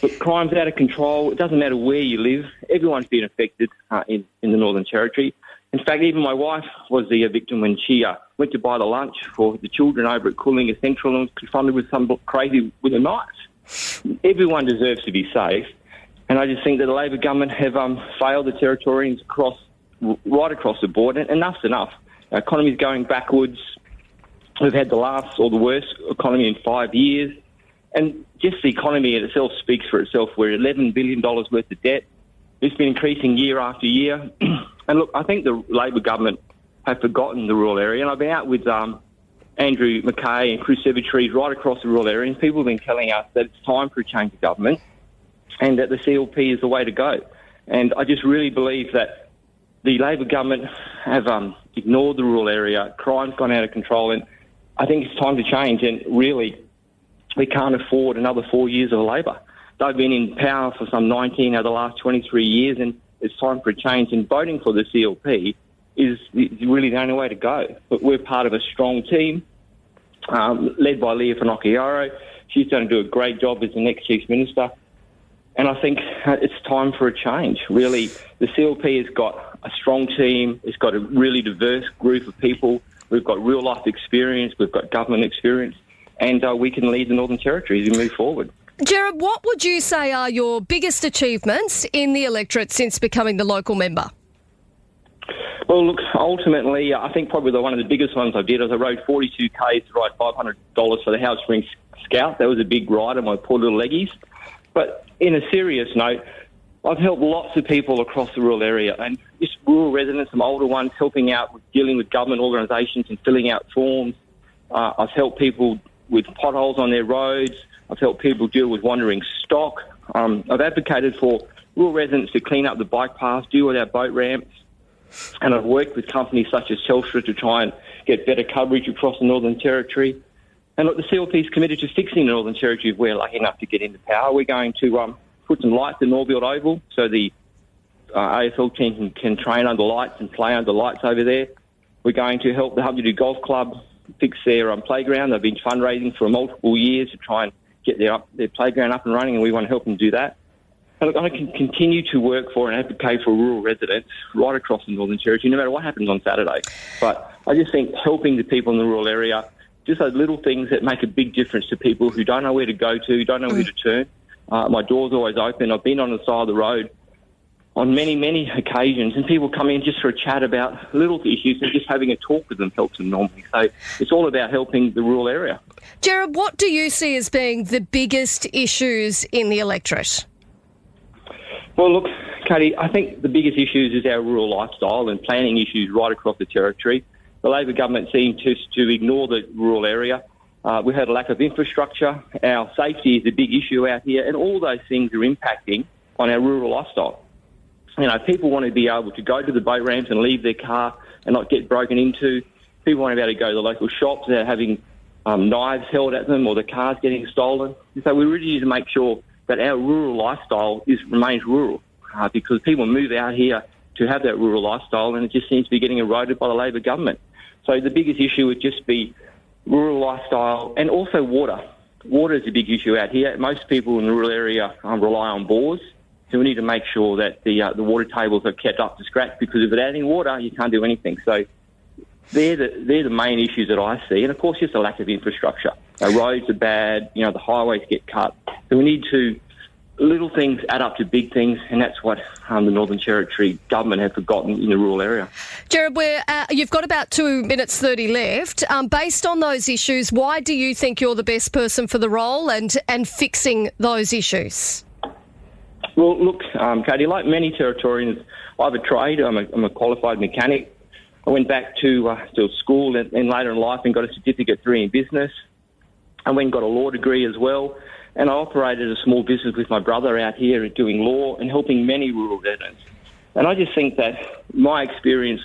But crime's out of control. It doesn't matter where you live. Everyone's been affected in the Northern Territory. In fact, even my wife was the victim when she went to buy the lunch for the children over at Coolingha Central and was confronted with some crazy with a knife. Everyone deserves to be safe. And I just think that the Labor government have failed the Territorians right across the board. And enough's enough. Our economy's going backwards. We've had the worst economy in 5 years. And just the economy in itself speaks for itself. We're $11 billion worth of debt. It's been increasing year after year. And look, I think the Labor government have forgotten the rural area. And I've been out with Andrew Mackay and Chris Sevitrees right across the rural area, and people have been telling us that it's time for a change of government and that the CLP is the way to go. And I just really believe that the Labor government have ignored the rural area. Crime's gone out of control, and I think it's time to change. And really, we can't afford another 4 years of Labor. They've been in power for some 19 out of the last 23 years, and it's time for a change. And voting for the CLP is really the only way to go. But we're part of a strong team, led by Lia Finocchiaro. She's going to do a great job as the next Chief Minister. And I think it's time for a change. Really, the CLP has got a strong team. It's got a really diverse group of people. We've got real-life experience. We've got government experience. And we can lead the Northern Territory as we move forward. Gerard, what would you say are your biggest achievements in the electorate since becoming the local member? Well, look, ultimately, I think probably one of the biggest ones I did was I rode 42 Ks to ride $500 for the Howe Springs Scout. That was a big ride on my poor little leggies. But in a serious note, I've helped lots of people across the rural area, and just rural residents, some older ones, helping out with dealing with government organisations and filling out forms. I've helped people with potholes on their roads. I've helped people deal with wandering stock. I've advocated for rural residents to clean up the bike paths, deal with our boat ramps. And I've worked with companies such as Telstra to try and get better coverage across the Northern Territory. And look, the CLP is committed to fixing the Northern Territory if we're lucky enough to get into power. We're going to put some lights in Norfield Oval so the AFL team can train under lights and play under lights over there. We're going to help the WD Golf Club fix their playground. They've been fundraising for multiple years to try and get their playground up and running, and we want to help them do that. And look, I can continue to work for and advocate for rural residents right across the Northern Territory, no matter what happens on Saturday. But I just think helping the people in the rural area, just those little things that make a big difference to people who don't know where to go to, don't know where to turn. My door's always open. I've been on the side of the road on many, many occasions, and people come in just for a chat about little issues, and just having a talk with them helps them normally. So it's all about helping the rural area. Gerard, what do you see as being the biggest issues in the electorate? Well, look, Katie, I think the biggest issues is our rural lifestyle and planning issues right across the Territory. The Labor government seems to ignore the rural area. We had a lack of infrastructure. Our safety is a big issue out here, and all those things are impacting on our rural lifestyle. You know, people want to be able to go to the boat ramps and leave their car and not get broken into. People want to be able to go to the local shops without having knives held at them or the cars getting stolen. So we really need to make sure that our rural lifestyle remains rural because people move out here to have that rural lifestyle, and it just seems to be getting eroded by the Labor government. So the biggest issue would just be rural lifestyle and also water. Water is a big issue out here. Most people in the rural area rely on bores, so we need to make sure that the water tables are kept up to scratch, because without any water, you can't do anything. So they're the main issues that I see, and of course just a lack of infrastructure. Our roads are bad, the highways get cut. So we need to, little things add up to big things, and that's what the Northern Territory government have forgotten in the rural area. Gerard, you've got about 2 minutes 30 left. Based on those issues, why do you think you're the best person for the role and fixing those issues? Well, look, Katie, like many Territorians, I have a trade. I'm a qualified mechanic. I went back to school and later in life and got a Certificate 3 in business. I went and got a law degree as well. And I operated a small business with my brother out here doing law and helping many rural residents. And I just think that my experience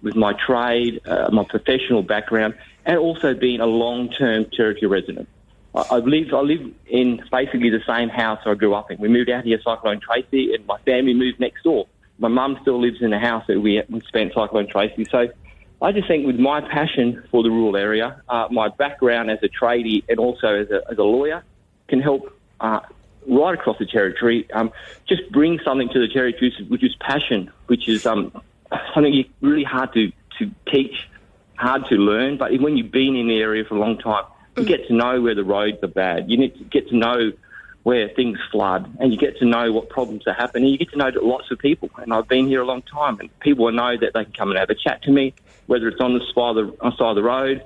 with my trade, my professional background, and also being a long-term Territory resident. I live in basically the same house I grew up in. We moved out here, Cyclone Tracy, and my family moved next door. My mum still lives in the house that we spent Cyclone Tracy. So I just think with my passion for the rural area, my background as a tradie and also as a lawyer, can help right across the Territory, just bring something to the Territory, which is passion, which is something really hard to teach, hard to learn. But when you've been in the area for a long time, you get to know where the roads are bad. You need to get to know where things flood, and you get to know what problems are happening. You get to know lots of people, and I've been here a long time, and people will know that they can come and have a chat to me, whether it's on the side of the road,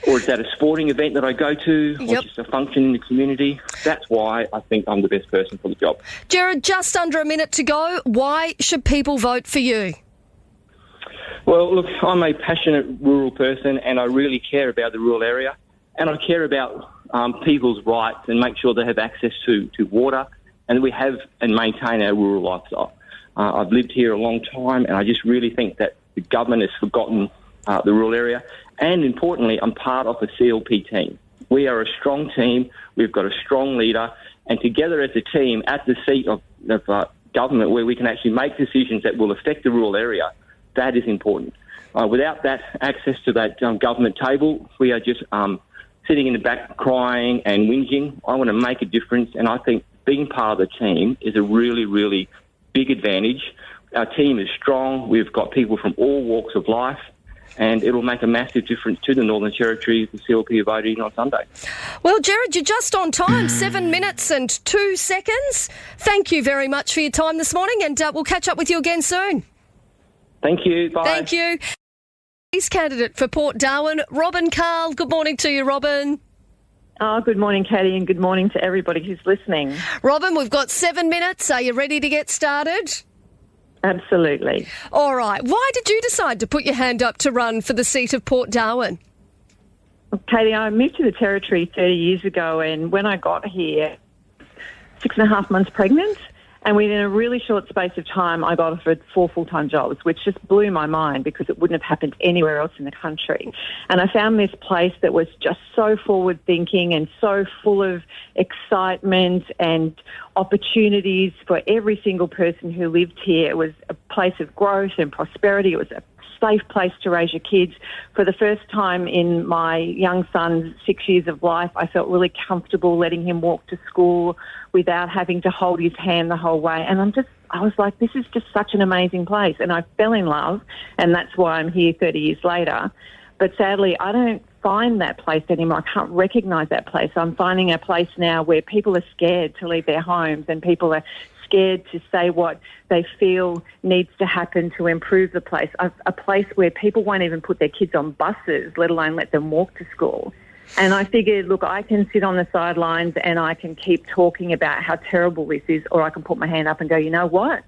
or it's at a sporting event that I go to, or just a function in the community. That's why I think I'm the best person for the job. Gerard, just under a minute to go. Why should people vote for you? Well, look, I'm a passionate rural person, and I really care about the rural area, and I care about people's rights and make sure they have access to water, and we have and maintain our rural lifestyle. I've lived here a long time, and I just really think that the government has forgotten the rural area. And importantly, I'm part of a CLP team. We are a strong team. We've got a strong leader. And together as a team at the seat of government, where we can actually make decisions that will affect the rural area, that is important. Without that access to that government table, we are just sitting in the back crying and whinging. I want to make a difference, and I think being part of the team is a really, really big advantage. Our team is strong. We've got people from all walks of life, and it'll make a massive difference to the Northern Territory if the CLP are voting on Sunday. Well, Gerard, you're just on time, 7 minutes and 2 seconds. Thank you very much for your time this morning, and we'll catch up with you again soon. Thank you. Bye. Thank you. He's candidate for Port Darwin, Robyn Cahill. Good morning to you, Robyn. Oh, good morning, Katie, and good morning to everybody who's listening. Robyn, we've got 7 minutes. Are you ready to get started? Absolutely. All right. Why did you decide to put your hand up to run for the seat of Port Darwin? Katie, I moved to the Territory 30 years ago, and when I got here, 6.5 months pregnant, And within a really short space of time, I got offered 4 full-time jobs, which just blew my mind because it wouldn't have happened anywhere else in the country. And I found this place that was just so forward-thinking and so full of excitement and opportunities for every single person who lived here. It was a place of growth and prosperity. It was a safe place to raise your kids. For the first time in my young son's 6 years of life, I felt really comfortable letting him walk to school without having to hold his hand the whole way. And I was like, this is just such an amazing place. And I fell in love, and that's why I'm here 30 years later. But sadly, I don't find that place anymore. I can't recognise that place. I'm finding a place now where people are scared to leave their homes, and people are scared to say what they feel needs to happen to improve the place. A place where people won't even put their kids on buses, let alone let them walk to school. And I figured, look, I can sit on the sidelines and I can keep talking about how terrible this is, or I can put my hand up and go, you know what?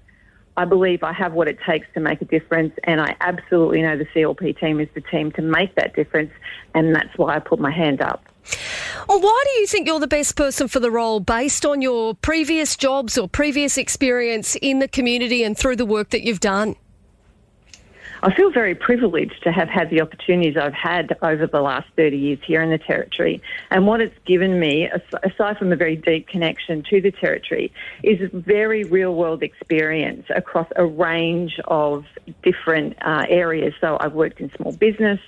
I believe I have what it takes to make a difference, and I absolutely know the CLP team is the team to make that difference, and that's why I put my hand up. Well, why do you think you're the best person for the role based on your previous jobs or previous experience in the community and through the work that you've done? I feel very privileged to have had the opportunities I've had over the last 30 years here in the Territory. And what it's given me, aside from a very deep connection to the Territory, is very real-world experience across a range of different areas. So I've worked in small business.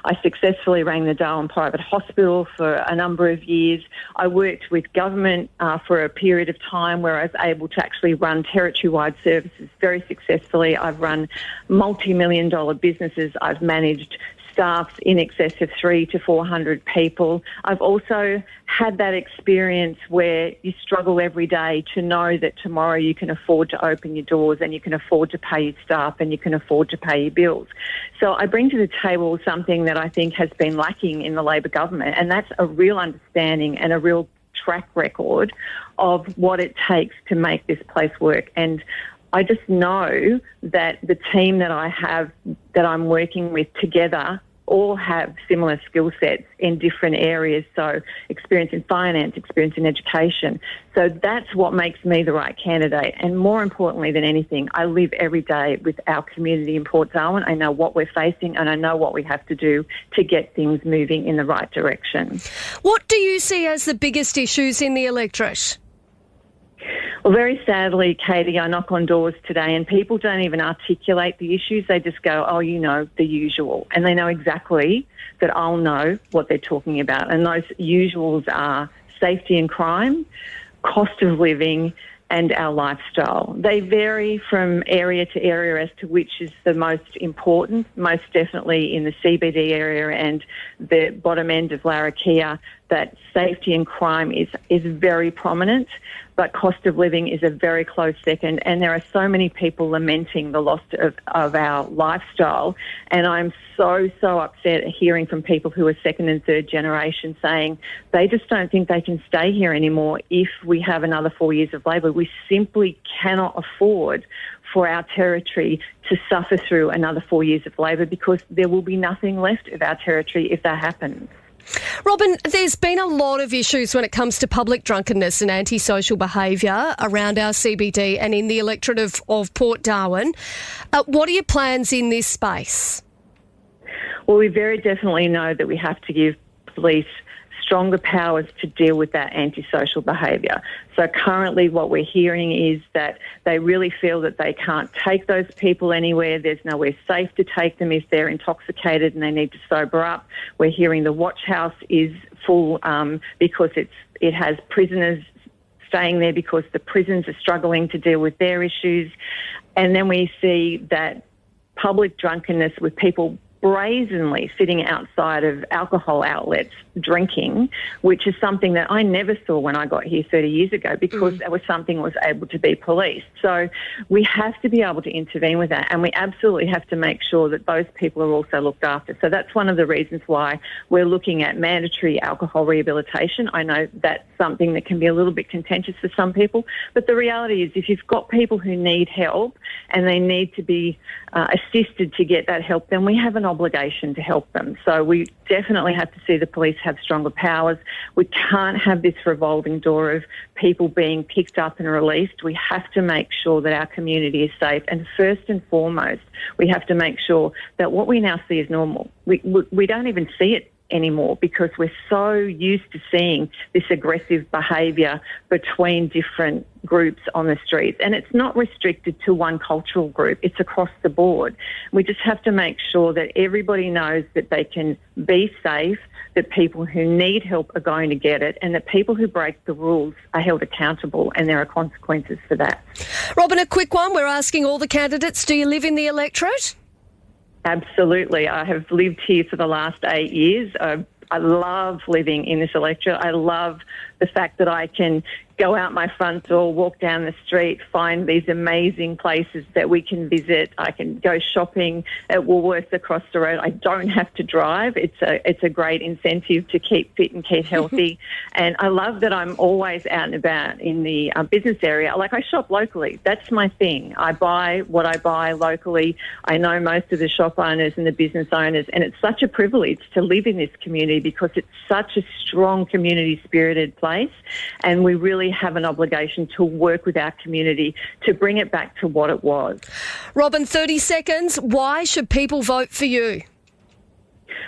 I successfully rang the Darwin Private Hospital for a number of years. I worked with government for a period of time where I was able to actually run territory-wide services very successfully. I've run multi-million-dollar businesses. I've managed staffs in excess of 300 to 400 people. I've also had that experience where you struggle every day to know that tomorrow you can afford to open your doors and you can afford to pay your staff and you can afford to pay your bills. So I bring to the table something that I think has been lacking in the Labor government, and that's a real understanding and a real track record of what it takes to make this place work. And I just know that the team that I have, that I'm working with together, all have similar skill sets in different areas. So experience in finance, experience in education. So that's what makes me the right candidate. And more importantly than anything, I live every day with our community in Port Darwin. I know what we're facing and I know what we have to do to get things moving in the right direction. What do you see as the biggest issues in the electorate? Well, very sadly, Katie, I knock on doors today and people don't even articulate the issues. They just go, oh, you know, the usual. And they know exactly that I'll know what they're talking about. And those usuals are safety and crime, cost of living, and our lifestyle. They vary from area to area as to which is the most important, most definitely in the CBD area and the bottom end of Larrakia, that safety and crime is very prominent, but cost of living is a very close second. And there are so many people lamenting the loss of our lifestyle. And I'm so upset at hearing from people who are second and third generation saying they just don't think they can stay here anymore if we have another 4 years of Labor. We simply cannot afford for our territory to suffer through another 4 years of Labor, because there will be nothing left of our territory if that happens. Robyn, there's been a lot of issues when it comes to public drunkenness and antisocial behaviour around our CBD and in the electorate of Port Darwin. What are your plans in this space? Well, we very definitely know that we have to give police stronger powers to deal with that antisocial behaviour. So currently what we're hearing is that they really feel that they can't take those people anywhere. There's nowhere safe to take them if they're intoxicated and they need to sober up. We're hearing the watch house is full because it has prisoners staying there because the prisons are struggling to deal with their issues. And then we see that public drunkenness with people brazenly sitting outside of alcohol outlets drinking, which is something that I never saw when I got here 30 years ago, because that was something that was able to be policed. So we have to be able to intervene with that, and we absolutely have to make sure that those people are also looked after. So that's one of the reasons why we're looking at mandatory alcohol rehabilitation. I know that's something that can be a little bit contentious for some people, but the reality is if you've got people who need help and they need to be assisted to get that help, then we have an obligation to help them. So we definitely have to see the police have stronger powers. We can't have this revolving door of people being picked up and released. We have to make sure that our community is safe. And first and foremost, we have to make sure that what we now see is normal. We don't even see it anymore because we're so used to seeing this aggressive behaviour between different groups on the streets. And it's not restricted to one cultural group, it's across the board. We just have to make sure that everybody knows that they can be safe, that people who need help are going to get it, and that people who break the rules are held accountable, and there are consequences for that. Robyn, a quick one. We're asking all the candidates, do you live in the electorate? Absolutely. I have lived here for the last 8 years. I love living in this electorate. I love the fact that I can go out my front door, walk down the street, find these amazing places that we can visit. I can go shopping at Woolworths across the road. I don't have to drive. It's a great incentive to keep fit and keep healthy. And I love that I'm always out and about in the business area. Like, I shop locally. That's my thing. I buy what I buy locally. I know most of the shop owners and the business owners, and it's such a privilege to live in this community because it's such a strong community-spirited place, and we really have an obligation to work with our community to bring it back to what it was. Robyn, 30 seconds. Why should people vote for you?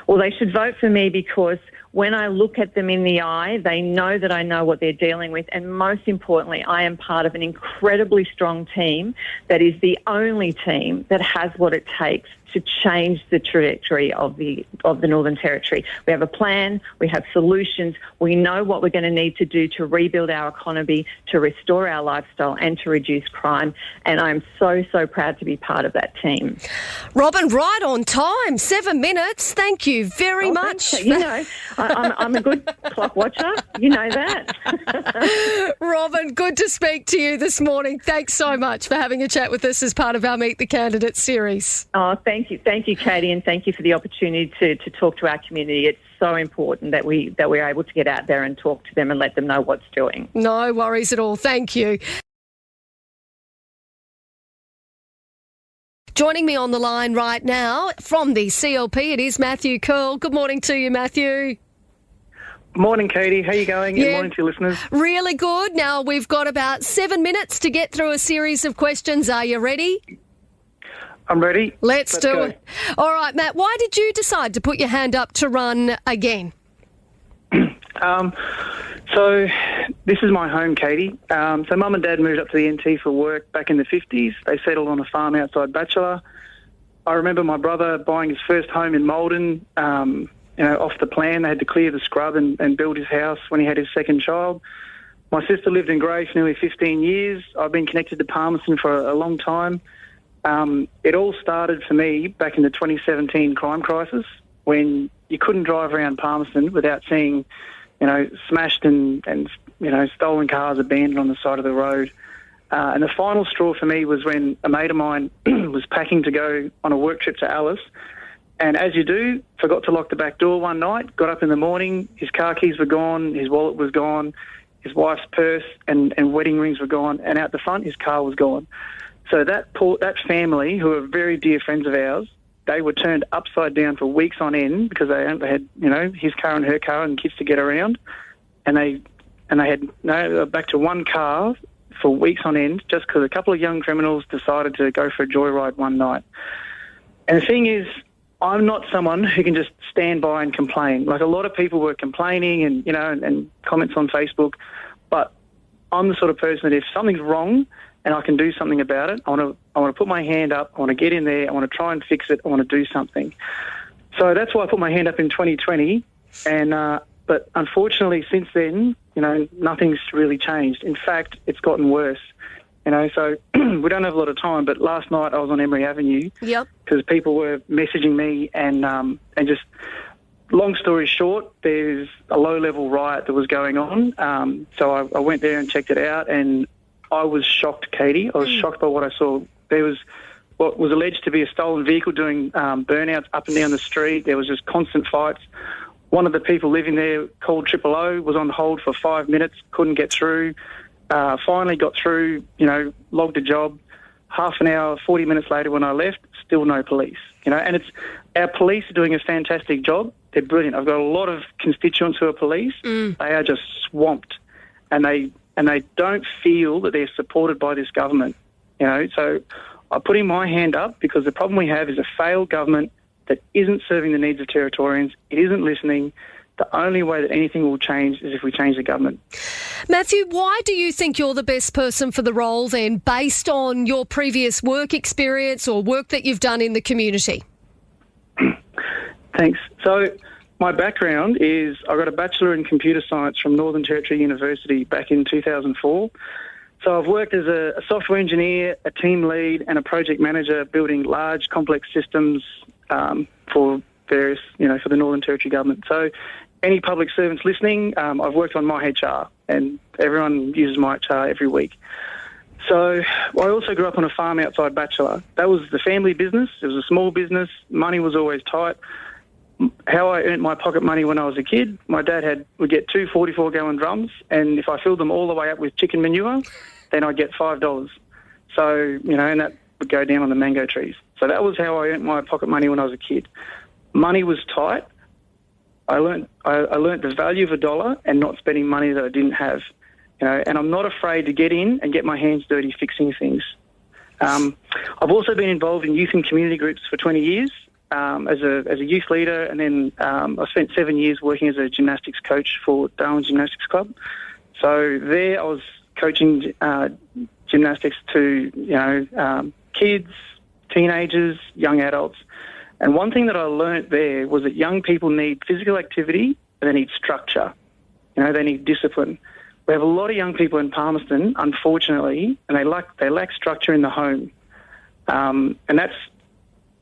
Well, they should vote for me because when I look at them in the eye, they know that I know what they're dealing with. And most importantly, I am part of an incredibly strong team that is the only team that has what it takes to change the trajectory of the Northern Territory. We have a plan, we have solutions, we know what we're going to need to do to rebuild our economy, to restore our lifestyle and to reduce crime. And I'm so, so proud to be part of that team. Robyn, right on time, 7 minutes. Thank you very much. You know, I'm a good clock watcher. You know that. Robyn, good to speak to you this morning. Thanks so much for having a chat with us as part of our Meet the Candidates series. Oh, thank you, Katie, and thank you for the opportunity to talk to our community. It's so important that we're able to get out there and talk to them and let them know what's doing. No worries at all. Thank you. Joining me on the line right now from the CLP, it is Matthew Kerle. Good morning to you, Matthew. Morning, Katie. How are you going? Good morning to your listeners. Really good. Now, we've got about 7 minutes to get through a series of questions. Are you ready? I'm ready. Let's do it. All right, Matt, why did you decide to put your hand up to run again? So this is my home, Katie. So Mum and Dad moved up to the NT for work back in the 50s. They settled on a farm outside Batchelor. I remember my brother buying his first home in Malden, off the plan. They had to clear the scrub and build his house when he had his second child. My sister lived in Grey for nearly 15 years. I've been connected to Palmerston for a long time. It all started for me back in the 2017 crime crisis when you couldn't drive around Palmerston without seeing, smashed and stolen cars abandoned on the side of the road. And the final straw for me was when a mate of mine was packing to go on a work trip to Alice. And as you do, forgot to lock the back door one night, got up in the morning, his car keys were gone, his wallet was gone, his wife's purse and wedding rings were gone, and out the front his car was gone. So that family, who are very dear friends of ours, they were turned upside down for weeks on end because they had, his car and her car and kids to get around, and they had back to one car for weeks on end just because a couple of young criminals decided to go for a joyride one night. And the thing is, I'm not someone who can just stand by and complain. Like a lot of people were complaining and comments on Facebook, but I'm the sort of person that if something's wrong and I can do something about it, I want to put my hand up, I want to get in there, I want to try and fix it, I want to do something. So that's why I put my hand up in 2020, but unfortunately since then, nothing's really changed. In fact, it's gotten worse. So we don't have a lot of time, but last night I was on Emery Avenue because people were messaging me and just long story short, there's a low-level riot that was going on. So I went there and checked it out, and I was shocked, Katie. I was shocked by what I saw. There was what was alleged to be a stolen vehicle doing burnouts up and down the street. There was just constant fights. One of the people living there called 000, was on hold for 5 minutes, couldn't get through. Finally got through, logged a job. Half an hour, 40 minutes later when I left, still no police. And Our police are doing a fantastic job. They're brilliant. I've got a lot of constituents who are police. They are just swamped, and they don't feel that they're supported by this government. So I'm putting my hand up because the problem we have is a failed government that isn't serving the needs of Territorians. It isn't listening. The only way that anything will change is if we change the government. Matthew, why do you think you're the best person for the role then, based on your previous work experience or work that you've done in the community? Thanks. So my background is I got a Bachelor in Computer Science from Northern Territory University back in 2004. So I've worked as a software engineer, a team lead and a project manager building large, complex systems for various, for the Northern Territory government. So any public servants listening, I've worked on MyHR, and everyone uses MyHR every week. So I also grew up on a farm outside Bachelor. That was the family business. It was a small business. Money was always tight. How I earned my pocket money when I was a kid, my dad would get two 44-gallon drums, and if I filled them all the way up with chicken manure, then I'd get $5. So, and that would go down on the mango trees. So that was how I earned my pocket money when I was a kid. Money was tight. I learned the value of a dollar and not spending money that I didn't have. And I'm not afraid to get in and get my hands dirty fixing things. I've also been involved in youth and community groups for 20 years as a youth leader, and then I spent 7 years working as a gymnastics coach for Darwin Gymnastics Club. So there I was coaching gymnastics to kids, teenagers, young adults. And one thing that I learnt there was that young people need physical activity and they need structure. They need discipline. We have a lot of young people in Palmerston, unfortunately, and they lack structure in the home. And that's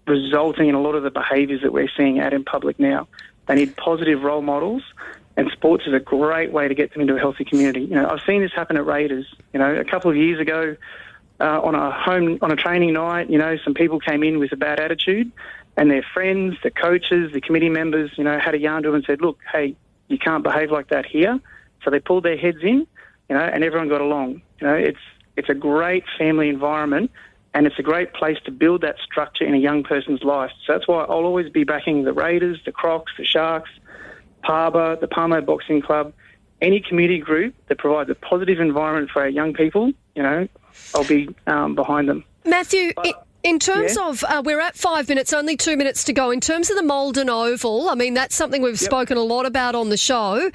resulting in a lot of the behaviours that we're seeing out in public now. They need positive role models, and sports is a great way to get them into a healthy community. I've seen this happen at Raiders. A couple of years ago, on a training night, some people came in with a bad attitude, and their friends, the coaches, the committee members, had a yarn to them and said, look, hey, you can't behave like that here. So they pulled their heads in, and everyone got along. It's a great family environment, and it's a great place to build that structure in a young person's life. So that's why I'll always be backing the Raiders, the Crocs, the Sharks, Parba, the Palmo Boxing Club, any community group that provides a positive environment for our young people, I'll be behind them. Matthew, in terms of, we're at 5 minutes, only 2 minutes to go. In terms of the Maldon Oval, I mean, that's something we've spoken a lot about on the show.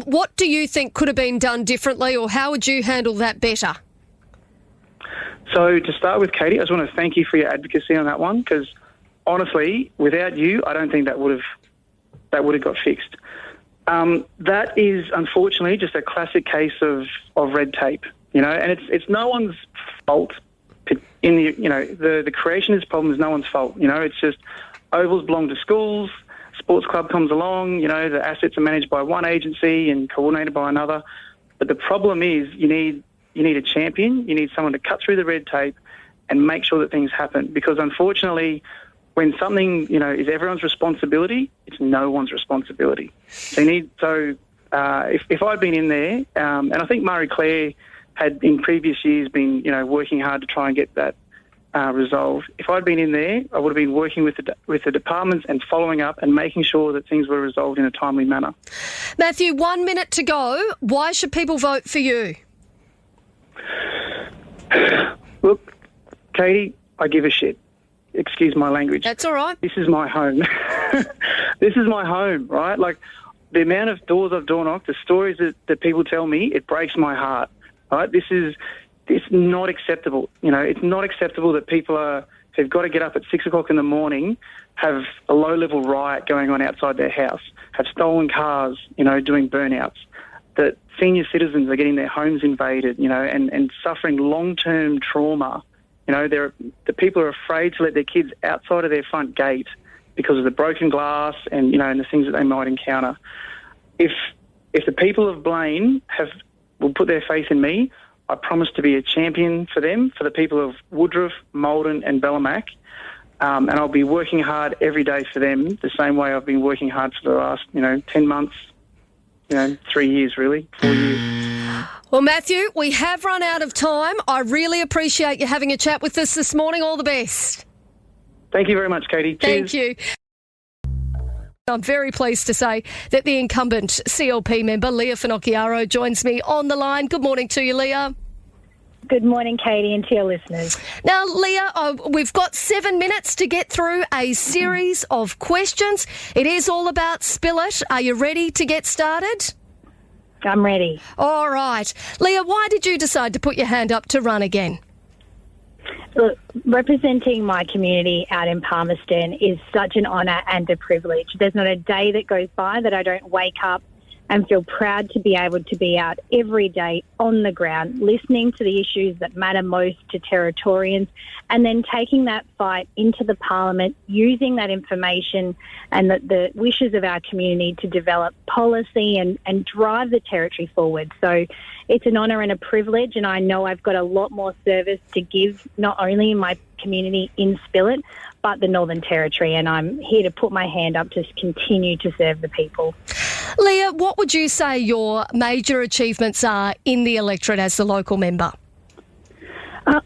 What do you think could have been done differently, or how would you handle that better? So to start with, Katie, I just want to thank you for your advocacy on that one, because honestly, without you, I don't think that would have got fixed. That is unfortunately just a classic case of red tape, and it's no one's fault. The creation of this problem is no one's fault. It's just ovals belong to schools, sports club comes along, the assets are managed by one agency and coordinated by another. But the problem is you need a champion, you need someone to cut through the red tape and make sure that things happen. Because unfortunately, when something, is everyone's responsibility, it's no one's responsibility. So if I'd been in there, and I think Marie-Clare had in previous years been, working hard to try and get that resolved. If I'd been in there, I would have been working with the departments and following up and making sure that things were resolved in a timely manner. Matthew, 1 minute to go. Why should people vote for you? Look, Katie, I give a shit. Excuse my language. That's all right. This is my home. This is my home, right? Like, the amount of doors I've door knocked, the stories that people tell me, it breaks my heart. Right? It's not acceptable. It's not acceptable that people who've got to get up at 6 o'clock in the morning, have a low-level riot going on outside their house, have stolen cars, doing burnouts, that senior citizens are getting their homes invaded, and suffering long-term trauma. The people are afraid to let their kids outside of their front gate because of the broken glass and, and the things that they might encounter. If the people of Blaine will put their faith in me, I promise to be a champion for them, for the people of Woodruff, Maldon and Bellarmac, and I'll be working hard every day for them, the same way I've been working hard for the last, 10 months, 3 years really, 4 years. Well, Matthew, we have run out of time. I really appreciate you having a chat with us this morning. All the best. Thank you very much, Katie. Cheers. Thank you. I'm very pleased to say that the incumbent CLP member, Lia Finocchiaro, joins me on the line. Good morning to you, Lia. Good morning, Katie, and to your listeners. Now, Lia, we've got 7 minutes to get through a series of questions. It is all about Spill It. Are you ready to get started? I'm ready. All right. Lia, why did you decide to put your hand up to run again? Look, representing my community out in Palmerston is such an honour and a privilege. There's not a day that goes by that I don't wake up and feel proud to be able to be out every day on the ground, listening to the issues that matter most to Territorians, and then taking that fight into the Parliament, using that information and the wishes of our community to develop policy and drive the Territory forward. So it's an honour and a privilege, and I know I've got a lot more service to give, not only in my community in Spilett, but the Northern Territory, and I'm here to put my hand up to continue to serve the people. Lia, what would you say your major achievements are in the electorate as the local member?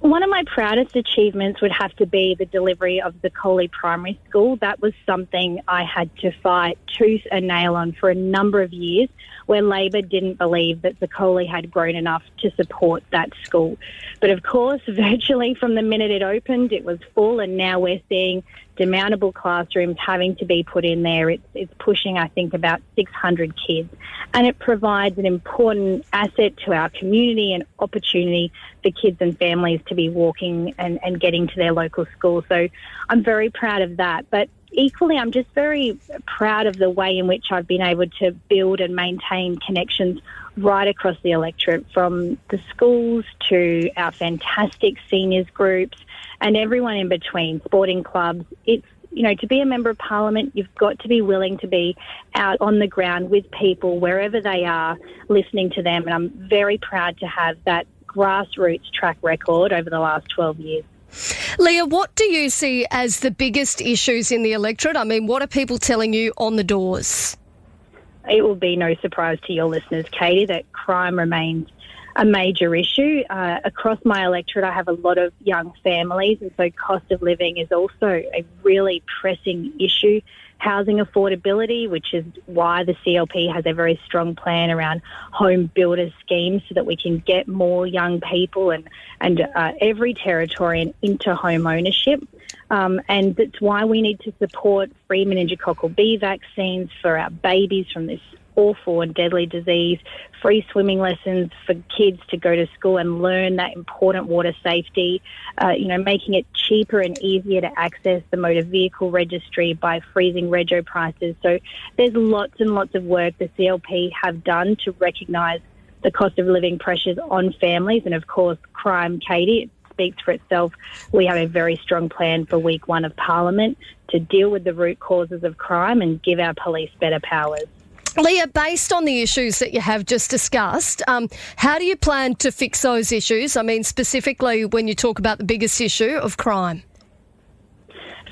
One of my proudest achievements would have to be the delivery of the Khoda Primary School. That was something I had to fight tooth and nail on for a number of years, where Labor didn't believe that the Khoda had grown enough to support that school. But of course, virtually from the minute it opened, it was full, and now we're seeing demountable classrooms having to be put in there. It's pushing, I think, about 600 kids, and it provides an important asset to our community and opportunity for kids and families to be walking and getting to their local school. So I'm very proud of that. But equally, I'm just very proud of the way in which I've been able to build and maintain connections right across the electorate, from the schools to our fantastic seniors groups and everyone in between, sporting clubs. It's, to be a member of Parliament, you've got to be willing to be out on the ground with people wherever they are, listening to them. And I'm very proud to have that grassroots track record over the last 12 years. Lia, what do you see as the biggest issues in the electorate? I mean, what are people telling you on the doors? It will be no surprise to your listeners, Katie, that crime remains a major issue. Across my electorate, I have a lot of young families, and so cost of living is also a really pressing issue. Housing affordability, which is why the CLP has a very strong plan around home builder schemes so that we can get more young people and every Territorian into home ownership. And that's why we need to support free meningococcal B vaccines for our babies from this awful and deadly disease, free swimming lessons for kids to go to school and learn that important water safety, making it cheaper and easier to access the motor vehicle registry by freezing rego prices. So there's lots and lots of work the CLP have done to recognise the cost of living pressures on families, and of course crime, Katie. It speaks for itself. We have a very strong plan for week 1 of Parliament to deal with the root causes of crime and give our police better powers. Lia, based on the issues that you have just discussed, how do you plan to fix those issues? I mean, specifically when you talk about the biggest issue of crime.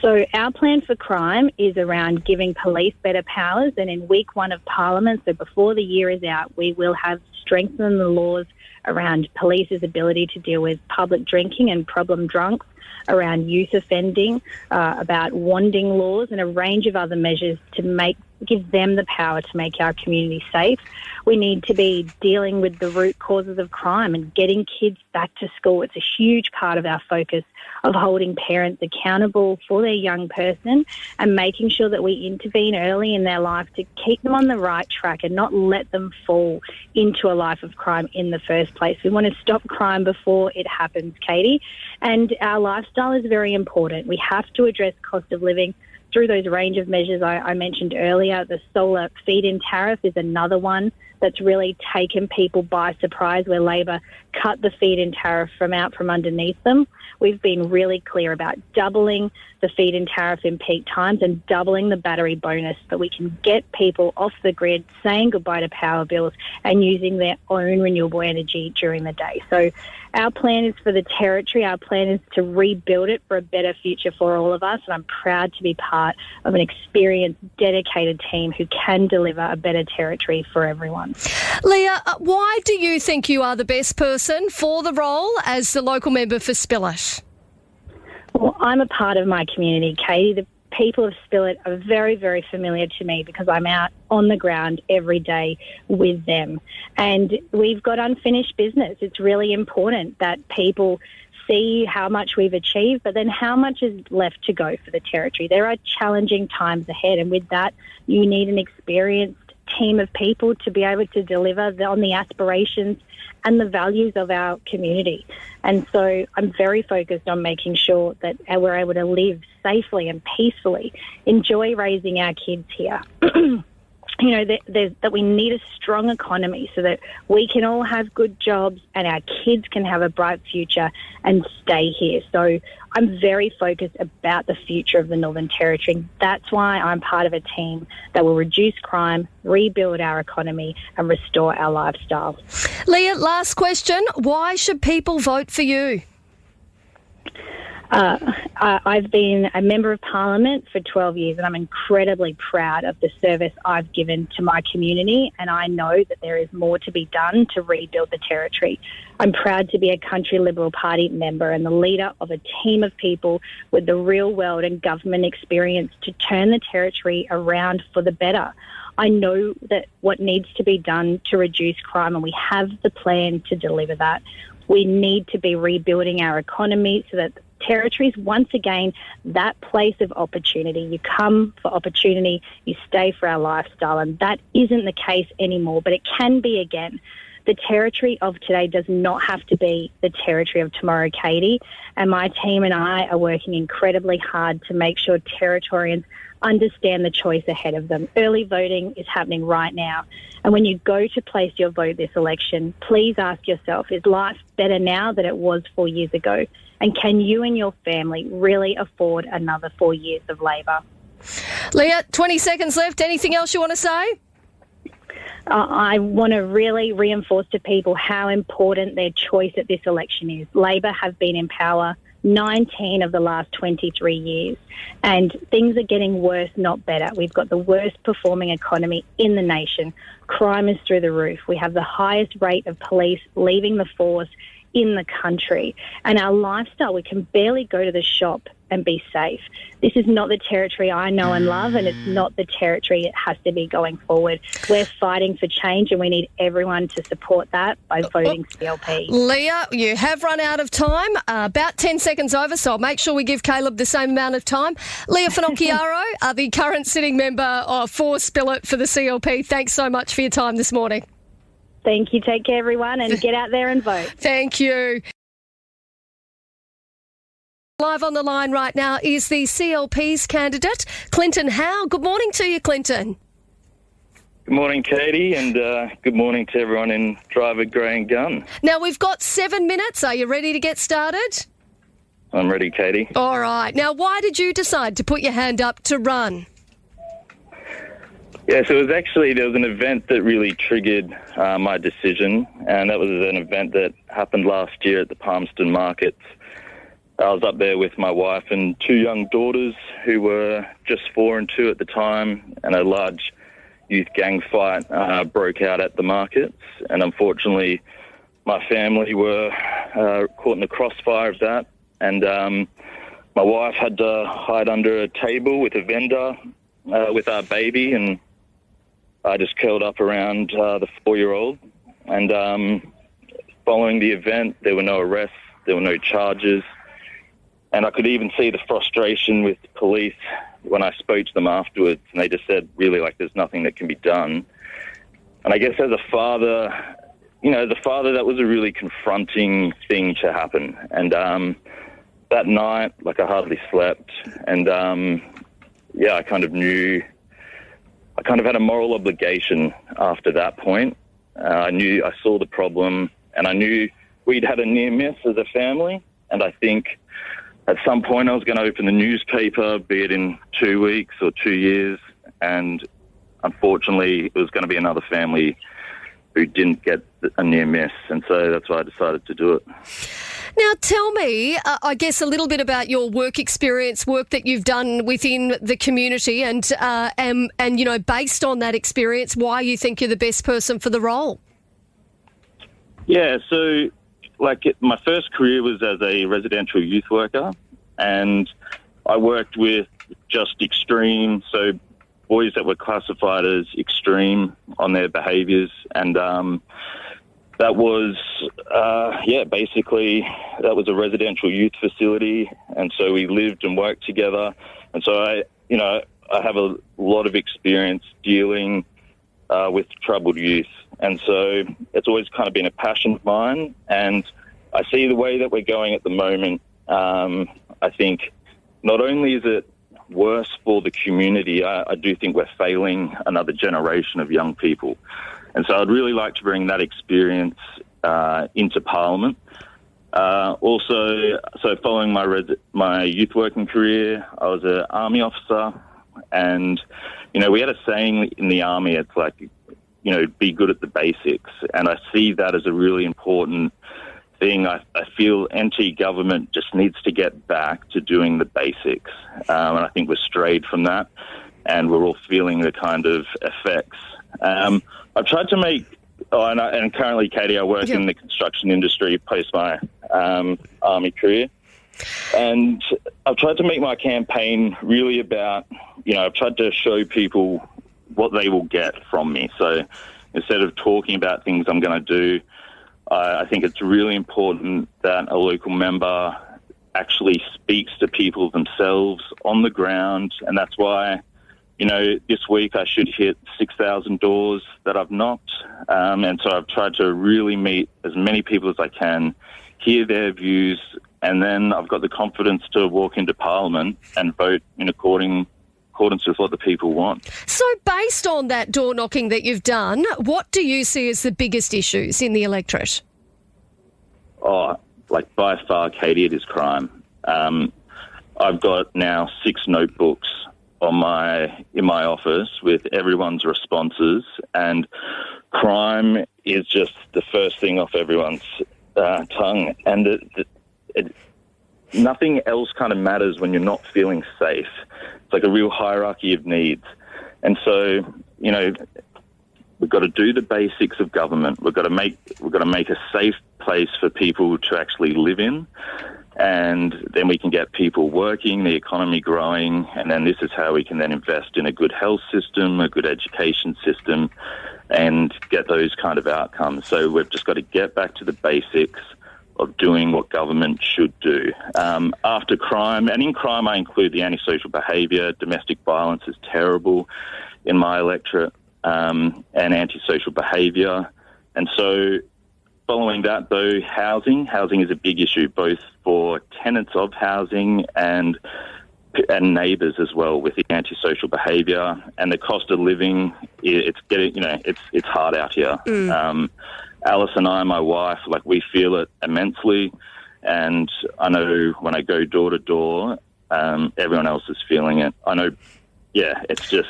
So our plan for crime is around giving police better powers, and in week 1 of Parliament, so before the year is out, we will have strengthened the laws around police's ability to deal with public drinking and problem drunks, around youth offending, about wanding laws, and a range of other measures to give them the power to make our community safe. We need to be dealing with the root causes of crime and getting kids back to school. It's a huge part of our focus of holding parents accountable for their young person and making sure that we intervene early in their life to keep them on the right track and not let them fall into a life of crime in the first place. We want to stop crime before it happens, Katie. And our lifestyle is very important. We have to address cost of living through those range of measures I mentioned earlier. The solar feed-in tariff is another one that's really taken people by surprise, where Labor cut the feed-in tariff from underneath them. We've been really clear about doubling the feed-in tariff in peak times and doubling the battery bonus so that we can get people off the grid, saying goodbye to power bills and using their own renewable energy during the day. So our plan is for the Territory. Our plan is to rebuild it for a better future for all of us, and I'm proud to be part of an experienced, dedicated team who can deliver a better Territory for everyone. Lia, why do you think you are the best person for the role as the local member for Spilett? Well, I'm a part of my community, Katie. people of Spilett are very, very familiar to me because I'm out on the ground every day with them. And we've got unfinished business. It's really important that people see how much we've achieved, but then how much is left to go for the Territory. There are challenging times ahead, and with that, you need an experienced team of people to be able to deliver on the aspirations and the values of our community. And so I'm very focused on making sure that we're able to live safely and peacefully, enjoy raising our kids here. That we need a strong economy so that we can all have good jobs and our kids can have a bright future and stay here. So I'm very focused about the future of the Northern Territory. That's why I'm part of a team that will reduce crime, rebuild our economy and restore our lifestyle. Lia, last question. Why should people vote for you? I've been a Member of Parliament for 12 years and I'm incredibly proud of the service I've given to my community, and I know that there is more to be done to rebuild the Territory. I'm proud to be a Country Liberal Party member and the leader of a team of people with the real world and government experience to turn the Territory around for the better. I know that what needs to be done to reduce crime, and we have the plan to deliver that. We need to be rebuilding our economy so that Territory is once again that place of opportunity. You come for opportunity, you stay for our lifestyle, and that isn't the case anymore, but it can be again. The Territory of today does not have to be the Territory of tomorrow, Katie, and my team and I are working incredibly hard to make sure Territorians understand the choice ahead of them. Early voting is happening right now. And when you go to place your vote this election, please ask yourself, is life better now than it was 4 years ago? And can you and your family really afford another 4 years of Labor? Lia, 20 seconds left. Anything else you want to say? I want to really reinforce to people how important their choice at this election is. Labor have been in power 19 of the last 23 years, and things are getting worse, not better. We've got the worst performing economy in the nation. Crime is through the roof. We have the highest rate of police leaving the force in the country, and our lifestyle, we can barely go to the shop and be safe. This is not the Territory I know and love, and it's not the Territory it has to be going forward. We're fighting for change, and we need everyone to support that by voting CLP. Lia, you have run out of time, about 10 seconds over, so I'll make sure we give Caleb the same amount of time. Lia Finocchiaro, the current sitting member for Spilett for the CLP, thanks so much for your time this morning. Thank you. Take care, everyone, and get out there and vote. Thank you. Live on the line right now is the CLP's candidate, Clinton Howe. Good morning to you, Clinton. Good morning, Katie, and good morning to everyone in Driver Grey and Gun. Now, we've got 7 minutes. Are you ready to get started? I'm ready, Katie. All right. Now, why did you decide to put your hand up to run? Yeah, so there was an event that really triggered my decision, and that was an event that happened last year at the Palmerston Markets. I was up there with my wife and 2 young daughters who were just 4 and 2 at the time, and a large youth gang fight broke out at the markets, and unfortunately my family were caught in the crossfire of that, and my wife had to hide under a table with a vendor with our baby, and I just curled up around the 4-year-old, and following the event, there were no arrests, there were no charges, and I could even see the frustration with the police when I spoke to them afterwards, and they just said, really, there's nothing that can be done. And I guess as a father, that was a really confronting thing to happen. And that night, I hardly slept, and I kind of knew I kind of had a moral obligation after that point. I saw the problem, and I knew we'd had a near miss as a family, and I think at some point I was going to open the newspaper, be it in 2 weeks or 2 years, and unfortunately it was going to be another family who didn't get a near miss, and so that's why I decided to do it. Now, tell me, I guess, a little bit about your work experience, work that you've done within the community, and based on that experience, why you think you're the best person for the role. Yeah, so my first career was as a residential youth worker, and I worked with just extreme. So boys that were classified as extreme on their behaviours, and that was, basically that was a residential youth facility, and so we lived and worked together. And so I have a lot of experience dealing with troubled youth, and so it's always kind of been a passion of mine. And I see the way that we're going at the moment. I think not only is it worse for the community, I do think we're failing another generation of young people. And so I'd really like to bring that experience into Parliament. Also, following my youth working career, I was an Army officer, and, we had a saying in the Army, it's like, be good at the basics. And I see that as a really important thing. I feel NT government just needs to get back to doing the basics. And I think we're strayed from that, and we're all feeling the kind of effects. I've tried to make, and currently, Katie, I work in the construction industry post my Army career. And I've tried to make my campaign really about, I've tried to show people what they will get from me. So instead of talking about things I'm going to do, I think it's really important that a local member actually speaks to people themselves on the ground. And that's why, this week I should hit 6,000 doors that I've knocked. And so I've tried to really meet as many people as I can, hear their views, and then I've got the confidence to walk into Parliament and vote in accordance with what the people want. So based on that door knocking that you've done, what do you see as the biggest issues in the electorate? By far, Katie, it is crime. I've got now 6 notebooks in my office with everyone's responses, and crime is just the first thing off everyone's tongue. And nothing else kind of matters when you're not feeling safe. It's like a real hierarchy of needs. And so, we've got to do the basics of government. We've got to make a safe place for people to actually live in, and then we can get people working, the economy growing, and then this is how we can then invest in a good health system, a good education system, and get those kind of outcomes. So we've just got to get back to the basics of doing what government should do. After crime, and in crime I include the antisocial behaviour. Domestic violence is terrible in my electorate, and antisocial behaviour. And so following that, though, housing is a big issue, both for tenants of housing and neighbours as well, with the antisocial behaviour and the cost of living. It's hard out here. Alice and I, my wife, we feel it immensely, and I know when I go door to door, everyone else is feeling it. I know, it's just...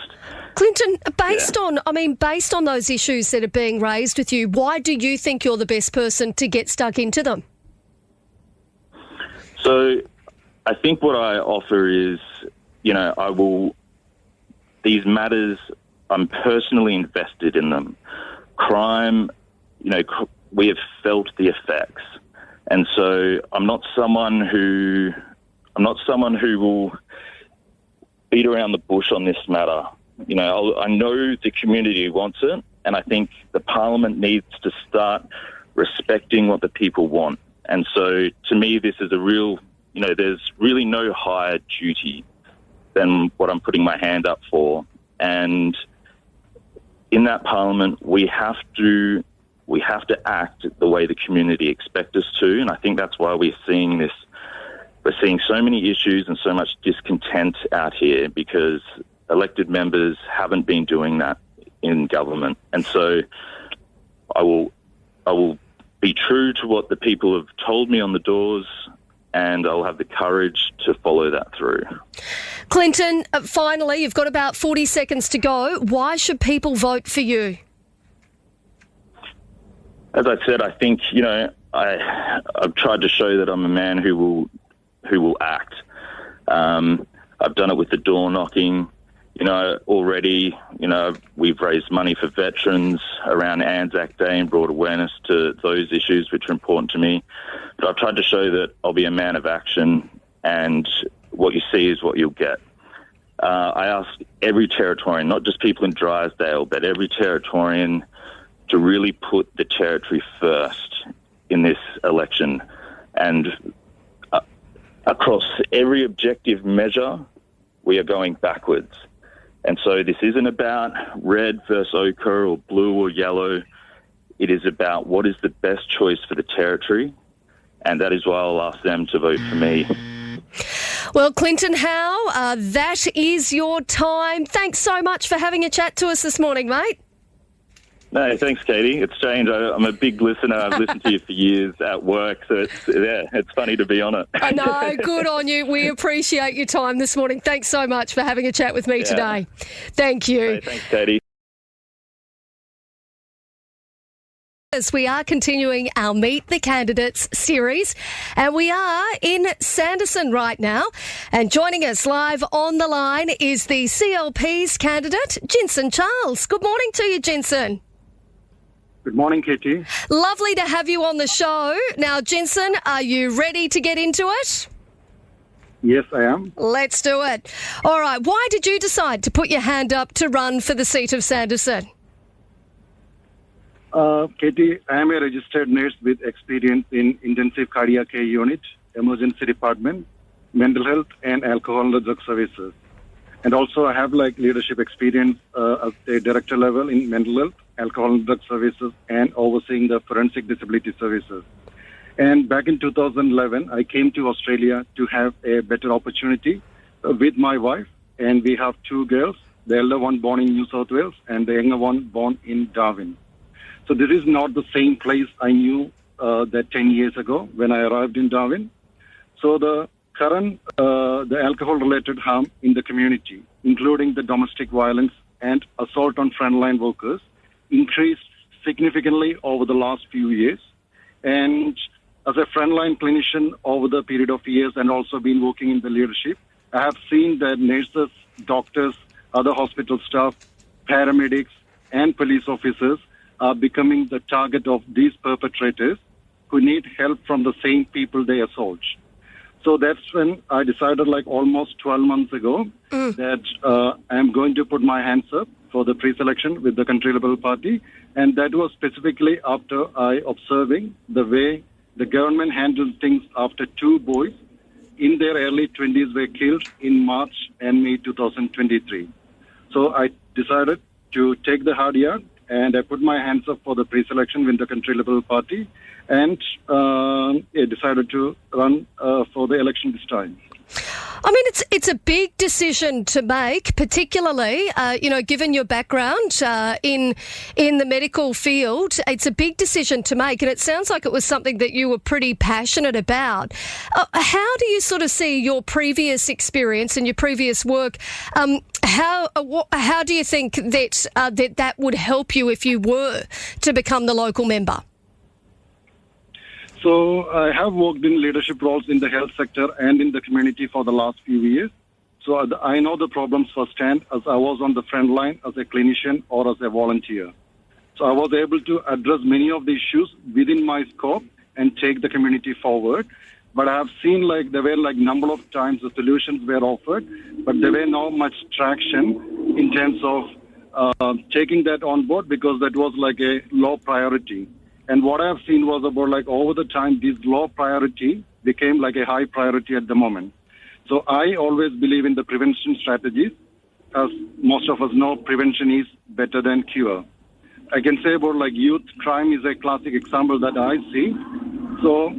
Clinton, based on those issues that are being raised with you, why do you think you're the best person to get stuck into them? So I think what I offer is, these matters, I'm personally invested in them. Crime, we have felt the effects. And so I'm not someone who will beat around the bush on this matter. I know the community wants it, and I think the Parliament needs to start respecting what the people want. And so to me, this is a real, there's really no higher duty than what I'm putting my hand up for. And in that Parliament, we have to act the way the community expect us to, and I think that's why we're seeing this. We're seeing so many issues and so much discontent out here because elected members haven't been doing that in government. And so I will be true to what the people have told me on the doors, and I'll have the courage to follow that through. Clinton, finally, you've got about 40 seconds to go. Why should people vote for you? As I said, I think, I've tried to show that I'm a man who will act. I've done it with the door knocking. Already, we've raised money for veterans around Anzac Day and brought awareness to those issues which are important to me. But I've tried to show that I'll be a man of action, and what you see is what you'll get. I asked every Territorian, not just people in Drysdale, but every Territorian to really put the Territory first in this election. And across every objective measure, we are going backwards. And so this isn't about red versus ochre or blue or yellow. It is about what is the best choice for the Territory, and that is why I'll ask them to vote for me. Well, Clinton Howe, that is your time. Thanks so much for having a chat to us this morning, mate. No, thanks, Katie. It's strange. I'm a big listener. I've listened to you for years at work, so it's funny to be on it. I know. Good on you. We appreciate your time this morning. Thanks so much for having a chat with me today. Thank you. Hey, thanks, Katie. We are continuing our Meet the Candidates series, and we are in Sanderson right now. And joining us live on the line is the CLP's candidate, Jinson Charls. Good morning to you, Jinson. Good morning, Katie. Lovely to have you on the show. Now, Jinson, are you ready to get into it? Yes, I am. Let's do it. All right. Why did you decide to put your hand up to run for the seat of Sanderson? Katie, I am a registered nurse with experience in intensive cardiac care unit, emergency department, mental health, and alcohol and drug services. And also, I have leadership experience at a director level in mental health, alcohol and drug services, and overseeing the forensic disability services. And back in 2011, I came to Australia to have a better opportunity with my wife, and we have two girls, the elder one born in New South Wales and the younger one born in Darwin. So this is not the same place I knew that 10 years ago when I arrived in Darwin. So the current, the alcohol-related harm in the community, including the domestic violence and assault on frontline workers, increased significantly over the last few years. And as a frontline clinician over the period of years and also been working in the leadership, I have seen that nurses, doctors, other hospital staff, paramedics, and police officers are becoming the target of these perpetrators who need help from the same people they assault. So that's when I decided almost 12 months ago that I'm going to put my hands up for the pre-selection with the Country Liberal Party. And that was specifically after I observing the way the government handled things after two boys in their early 20s were killed in March and May 2023. So I decided to take the hard yard, and I put my hands up for the pre-selection with the Country Liberal Party, and decided to run for the election this time. I mean, it's a big decision to make, particularly, given your background in the medical field. It's a big decision to make, and it sounds like it was something that you were pretty passionate about. How do you sort of see your previous experience and your previous work? How do you think that would help you if you were to become the local member? So I have worked in leadership roles in the health sector and in the community for the last few years. So I know the problems firsthand as I was on the front line as a clinician or as a volunteer. So I was able to address many of the issues within my scope and take the community forward. But I have seen there were number of times the solutions were offered, but there were not much traction in terms of taking that on board because that was a low priority. And what I have seen was about over the time, this low priority became a high priority at the moment. So I always believe in the prevention strategies. As most of us know, prevention is better than cure. I can say about youth crime is a classic example that I see. So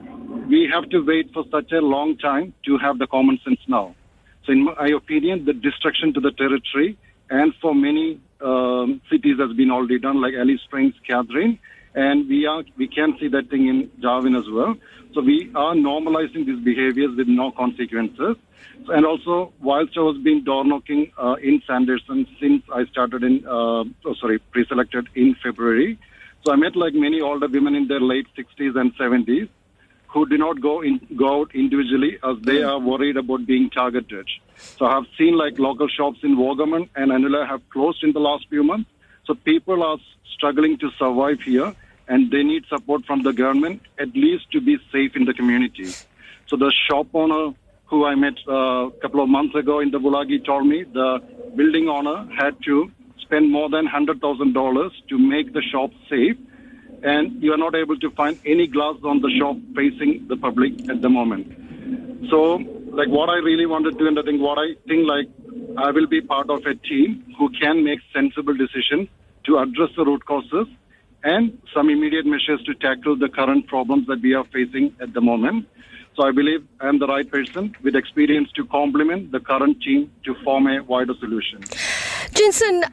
we have to wait for such a long time to have the common sense now. So in my opinion, the destruction to the territory and for many cities has been already done, like Alice Springs, Catherine. And we can see that thing in Darwin as well. So we are normalizing these behaviors with no consequences. And also, whilst I was been door knocking in Sanderson since I started pre-selected in February. So I met many older women in their late 60s and 70s who do not go out individually as they are worried about being targeted. So I have seen local shops in Wagaman and Anula have closed in the last few months. So people are struggling to survive here, and they need support from the government, at least to be safe in the community. So the shop owner who I met a couple of months ago in the Bulagi told me the building owner had to spend more than $100,000 to make the shop safe, and you are not able to find any glass on the shop facing the public at the moment. So, like, what I really want to do, and I think I will be part of a team who can make sensible decisions to address the root causes and some immediate measures to tackle the current problems that we are facing at the moment. So I believe I am the right person with experience to complement the current team to form a wider solution. Jinson,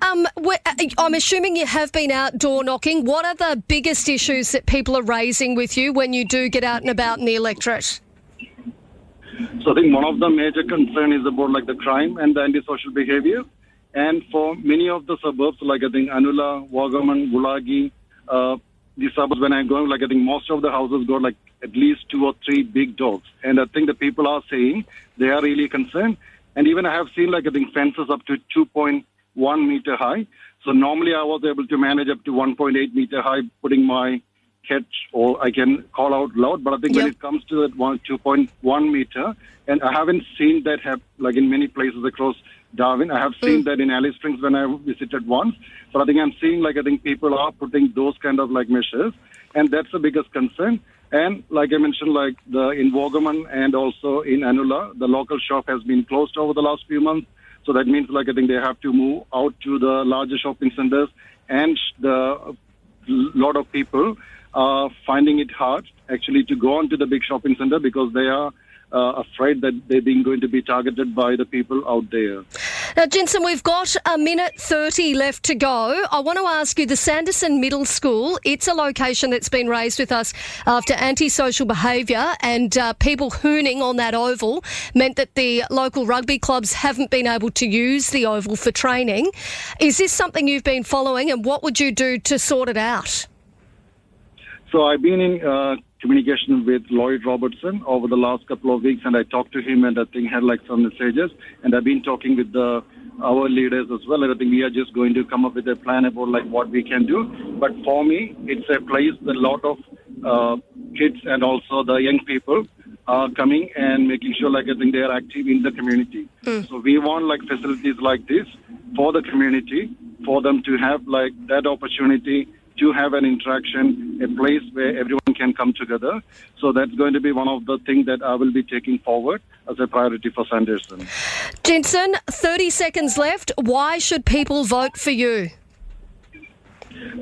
I'm assuming you have been out door knocking. What are the biggest issues that people are raising with you when you do get out and about in the electorate? So I think one of the major concern is about the crime and the antisocial behavior. And for many of the suburbs, I think Anula, Wagaman, Bulagi, these suburbs, when I'm going, I think most of the houses got at least 2 or 3 big dogs. And I think the people are saying they are really concerned. And even I have seen, I think fences up to 2.1 meter high. So normally I was able to manage up to 1.8 meter high, putting my catch, or I can call out loud. But I think when it comes to that 2.1 meter, and I haven't seen that in many places across Darwin. I have seen that in Alice Springs when I visited once. But I think I'm seeing, I think people are putting those kind of measures, and that's the biggest concern. And like I mentioned, in Wagaman and also in Anula, the local shop has been closed over the last few months. So that means, I think they have to move out to the larger shopping centers, and the lot of people are finding it hard actually to go on to the big shopping center because they are afraid that they're going to be targeted by the people out there. Now, Jinson, we've got 1:30 left to go. I want to ask you, the Sanderson Middle School, it's a location that's been raised with us after antisocial behaviour and people hooning on that oval meant that the local rugby clubs haven't been able to use the oval for training. Is this something you've been following, and what would you do to sort it out? So I've been in communication with Lloyd Robertson over the last couple of weeks, and I talked to him, and I think had some messages, and I've been talking with our leaders as well, and I think we are just going to come up with a plan about what we can do. But for me, it's a place that a lot of kids and also the young people are coming and making sure I think they are active in the community. So we want facilities like this for the community, for them to have that opportunity to have an interaction, a place where everyone can come together. So that's going to be one of the things that I will be taking forward as a priority for Sanderson. Jinson, 30 seconds left. Why should people vote for you?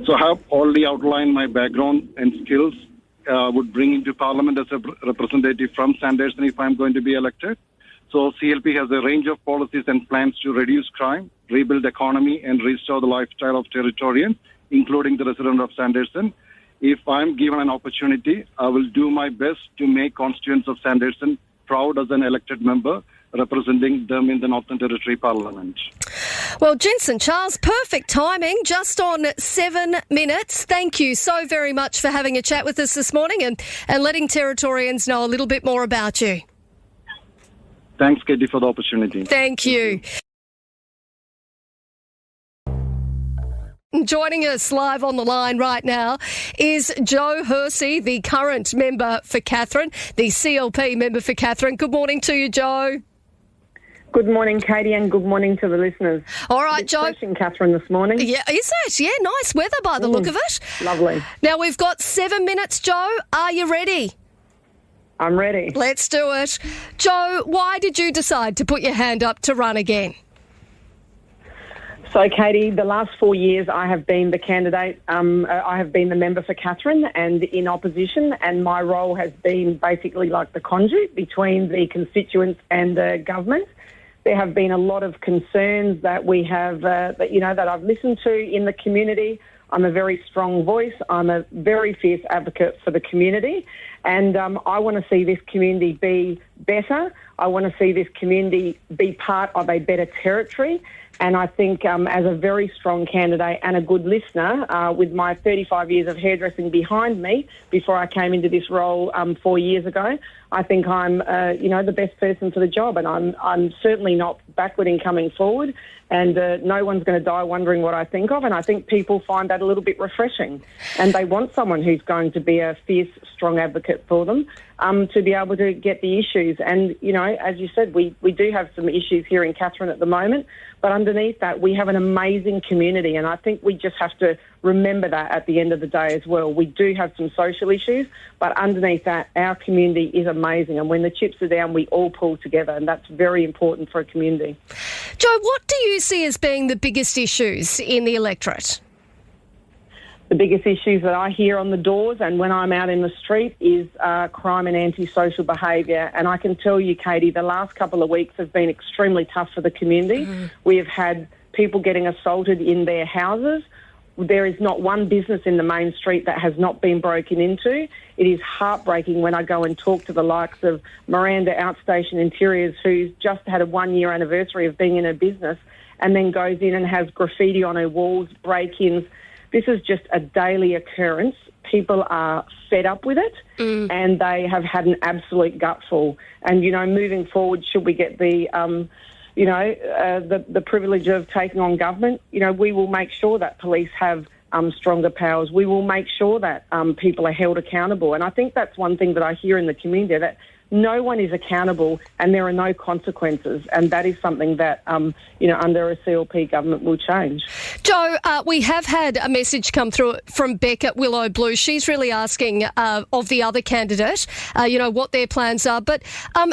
So I have already outlined my background and skills would bring into Parliament as a representative from Sanderson if I'm going to be elected. So CLP has a range of policies and plans to reduce crime, rebuild the economy, and restore the lifestyle of Territorians, including the resident of Sanderson. If I'm given an opportunity, I will do my best to make constituents of Sanderson proud as an elected member representing them in the Northern Territory Parliament. Well, Jinson Charls, perfect timing, just on 7 minutes. Thank you so very much for having a chat with us this morning and letting Territorians know a little bit more about you. Thanks, Katie, for the opportunity. Thank you. Joining us live on the line right now is Joe Hersey, the current member for Katherine, the CLP member for Katherine. Good morning to you, Joe. Good morning, Katie, and good morning to the listeners. All right, Joe. It's fresh in Katherine this morning. Yeah, is it? Yeah, nice weather by the look of it. Lovely. Now, we've got 7 minutes, Joe. Are you ready? I'm ready. Let's do it. Joe, why did you decide to put your hand up to run again? So, Katie, the last 4 years I have been the candidate. I have been the member for Katherine and in opposition, and my role has been basically like the conduit between the constituents and the government. There have been a lot of concerns that we have, that I've listened to in the community. I'm a very strong voice. I'm a very fierce advocate for the community, and I want to see this community be better. I want to see this community be part of a better territory. And I think as a very strong candidate and a good listener, with my 35 years of hairdressing behind me before I came into this role 4 years ago, I think I'm, the best person for the job. And I'm certainly not backward in coming forward. And no one's going to die wondering what I think of. And I think people find that a little bit refreshing. And they want someone who's going to be a fierce, strong advocate advocate for them to be able to get the issues. And, you know, as you said, we do have some issues here in Katherine at the moment, but underneath that, we have an amazing community, and I think we just have to remember that at the end of the day as well. We do have some social issues, but underneath that, our community is amazing, and when the chips are down, we all pull together, and that's very important for a community. Jo, what do you see as being the biggest issues in the electorate? The biggest issues that I hear on the doors and when I'm out in the street is crime and antisocial behaviour. And I can tell you, Katie, the last couple of weeks have been extremely tough for the community. We have had people getting assaulted in their houses. There is not one business in the main street that has not been broken into. It is heartbreaking when I go and talk to the likes of Miranda Outstation Interiors, who's just had a 1-year anniversary of being in her business, and then goes in and has graffiti on her walls, break-ins. This is just a daily occurrence. People are fed up with it, and they have had an absolute gutful. And, you know, moving forward, should we get the privilege of taking on government, you know, we will make sure that police have stronger powers. We will make sure that people are held accountable. And I think that's one thing that I hear in the community, that no one is accountable and there are no consequences. And that is something that, under a CLP government will change. Jo, we have had a message come through from Beck at Willow Blue. She's really asking of the other candidate, what their plans are. But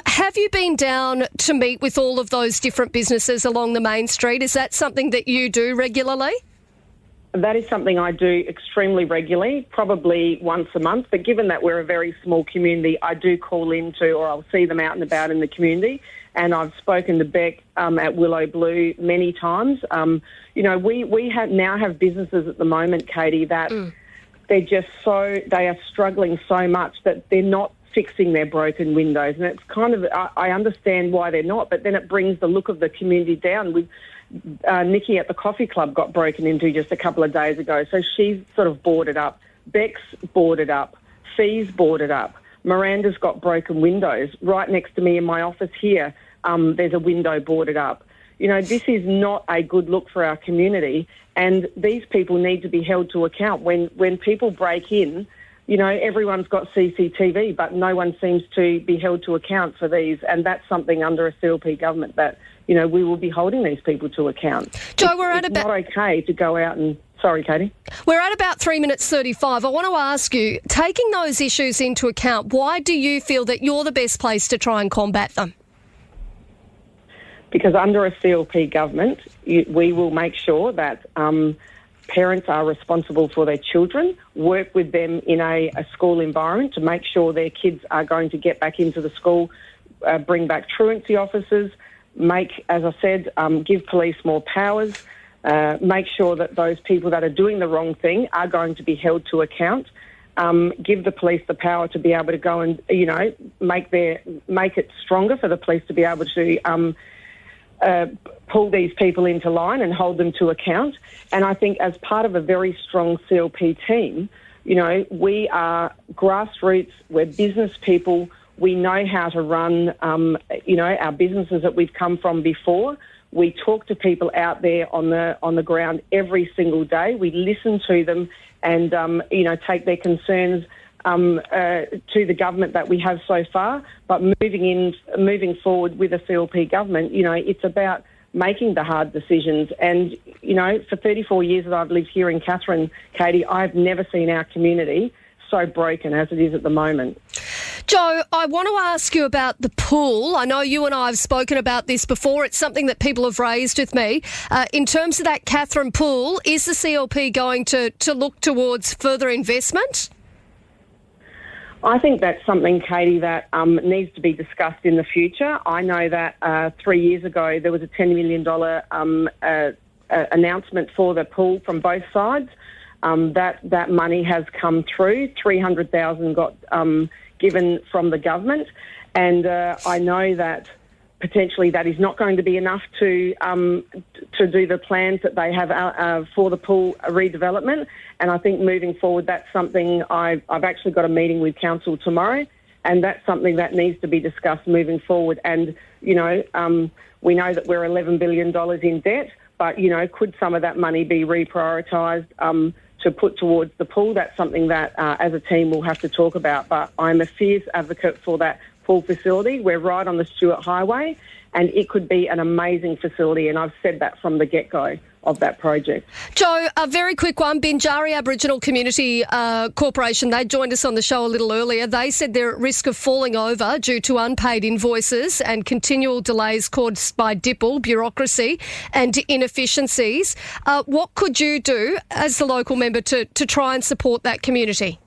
have you been down to meet with all of those different businesses along the main street? Is that something that you do regularly? That is something I do extremely regularly, probably once a month. But given that we're a very small community, I do call into, or I'll see them out and about in the community. And I've spoken to Beck at Willow Blue many times. We now have businesses at the moment, Katie, that they are struggling so much that they're not fixing their broken windows. And it's kind of, I understand why they're not, but then it brings the look of the community down. Nikki at the coffee club got broken into just a couple of days ago, so she's sort of boarded up. Beck's boarded up. Fee's boarded up. Miranda's got broken windows. Right next to me in my office here, there's a window boarded up. You know, this is not a good look for our community, and these people need to be held to account. When people break in, you know, everyone's got CCTV, but no one seems to be held to account for these, and that's something under a CLP government that, you know, we will be holding these people to account. Jo, it's not okay to go out and... Sorry, Katie. We're at about 3 minutes 35. I want to ask you, taking those issues into account, why do you feel that you're the best place to try and combat them? Because under a CLP government, we will make sure that parents are responsible for their children, work with them in a school environment to make sure their kids are going to get back into the school, bring back truancy officers, as I said, give police more powers, make sure that those people that are doing the wrong thing are going to be held to account, give the police the power to be able to go and, you know, make it stronger for the police to be able to pull these people into line and hold them to account. And I think as part of a very strong CLP team, you know, we are grassroots, we're business people, we know how to run, our businesses that we've come from before. We talk to people out there on the ground every single day. We listen to them and, take their concerns to the government that we have so far. But moving forward with a CLP government, you know, it's about making the hard decisions. And, you know, for 34 years that I've lived here in Katherine, Katie, I've never seen our community so broken as it is at the moment. Jo, I want to ask you about the pool. I know you and I have spoken about this before. It's something that people have raised with me. In terms of that Katherine pool, is the CLP going to look towards further investment? I think that's something, Katie, that needs to be discussed in the future. I know that 3 years ago there was a $10 million announcement for the pool from both sides. That money has come through. $300,000 got given from the government, and I know that potentially that is not going to be enough to do the plans that they have for the pool redevelopment. And I think moving forward, that's something I've actually got a meeting with council tomorrow, and that's something that needs to be discussed moving forward. And we know that we're $11 billion in debt, but could some of that money be reprioritised to put towards the pool. That's something that, as a team, we'll have to talk about. But I'm a fierce advocate for that pool facility. We're right on the Stewart Highway, and it could be an amazing facility, and I've said that from the get-go of that project. Joe, a very quick one. Binjari Aboriginal Community Corporation, they joined us on the show a little earlier. They said they're at risk of falling over due to unpaid invoices and continual delays caused by DIPL, bureaucracy and inefficiencies. What could you do as the local member to try and support that community?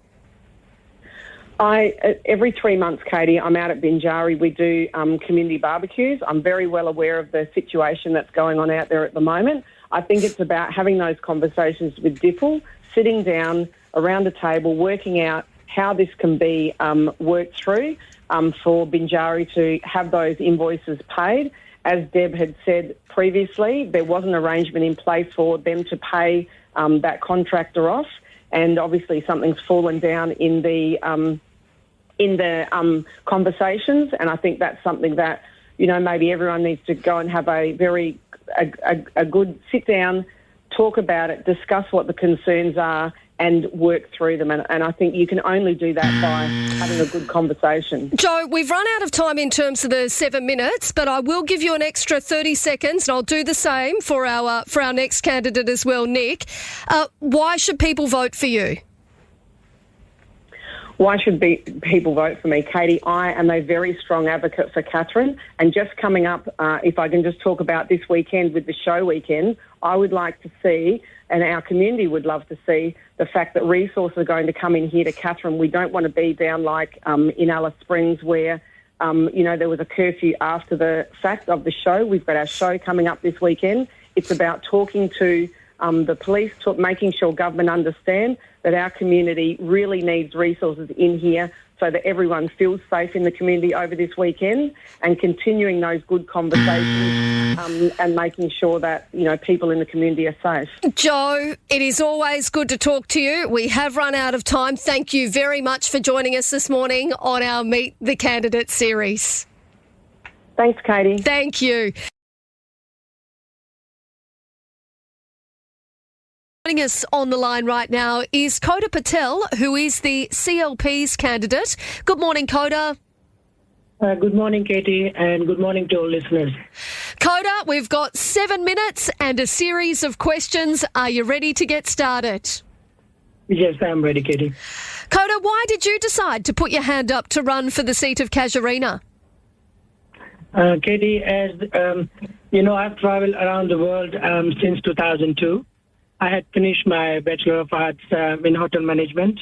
Every 3 months, Katie, I'm out at Binjari. We do community barbecues. I'm very well aware of the situation that's going on out there at the moment. I think it's about having those conversations with DIPL, sitting down around a table, working out how this can be worked through for Binjari to have those invoices paid. As Deb had said previously, there was an arrangement in place for them to pay that contractor off, and obviously something's fallen down in the conversations, and I think that's something that, maybe everyone needs to go and have a good sit down, talk about it, discuss what the concerns are and work through them. And I think you can only do that by having a good conversation. Joe, we've run out of time in terms of the 7 minutes, but I will give you an extra 30 seconds, and I'll do the same for our next candidate as well, Nick. Why should people vote for you? Why should people vote for me? Katie, I am a very strong advocate for Katherine, and just coming up, if I can just talk about this weekend with the show weekend, I would like to see, and our community would love to see, the fact that resources are going to come in here to Katherine. We don't want to be down like in Alice Springs where, there was a curfew after the fact of the show. We've got our show coming up this weekend. It's about talking to the police, making sure government understand that our community really needs resources in here so that everyone feels safe in the community over this weekend, and continuing those good conversations and making sure that, people in the community are safe. Joe, it is always good to talk to you. We have run out of time. Thank you very much for joining us this morning on our Meet the Candidate series. Thanks, Katie. Thank you. Joining us on the line right now is Khoda Patel, who is the CLP's candidate. Good morning, Khoda. Good morning, Katie, and good morning to all listeners. Khoda, we've got 7 minutes and a series of questions. Are you ready to get started? Yes, I'm ready, Katie. Khoda, why did you decide to put your hand up to run for the seat of Casuarina? Katie, as I've travelled around the world since 2002. I had finished my Bachelor of Arts in Hotel Management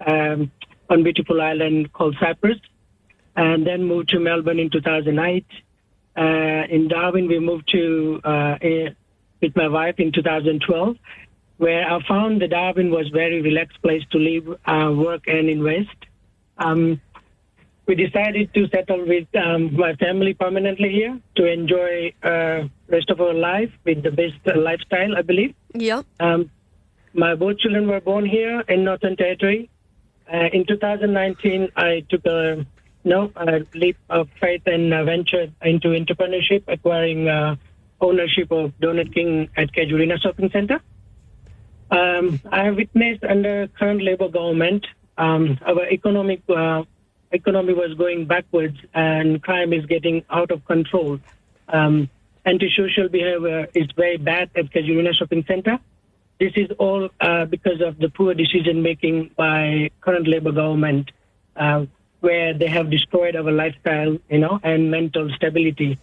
on beautiful island called Cyprus, and then moved to Melbourne in 2008. In Darwin, we moved to with my wife in 2012, where I found that Darwin was a very relaxed place to live, work and invest. We decided to settle with my family permanently here to enjoy rest of our life with the best lifestyle, I believe. Yeah. My both children were born here in Northern Territory. In 2019, I took a leap of faith and ventured into entrepreneurship, acquiring ownership of Donut King at Casuarina Shopping Centre. I have witnessed under current Labor government, our economy was going backwards and crime is getting out of control. Antisocial behavior is very bad at Casuarina Shopping Centre. This is all because of the poor decision-making by current Labor government, where they have destroyed our lifestyle, and mental stability.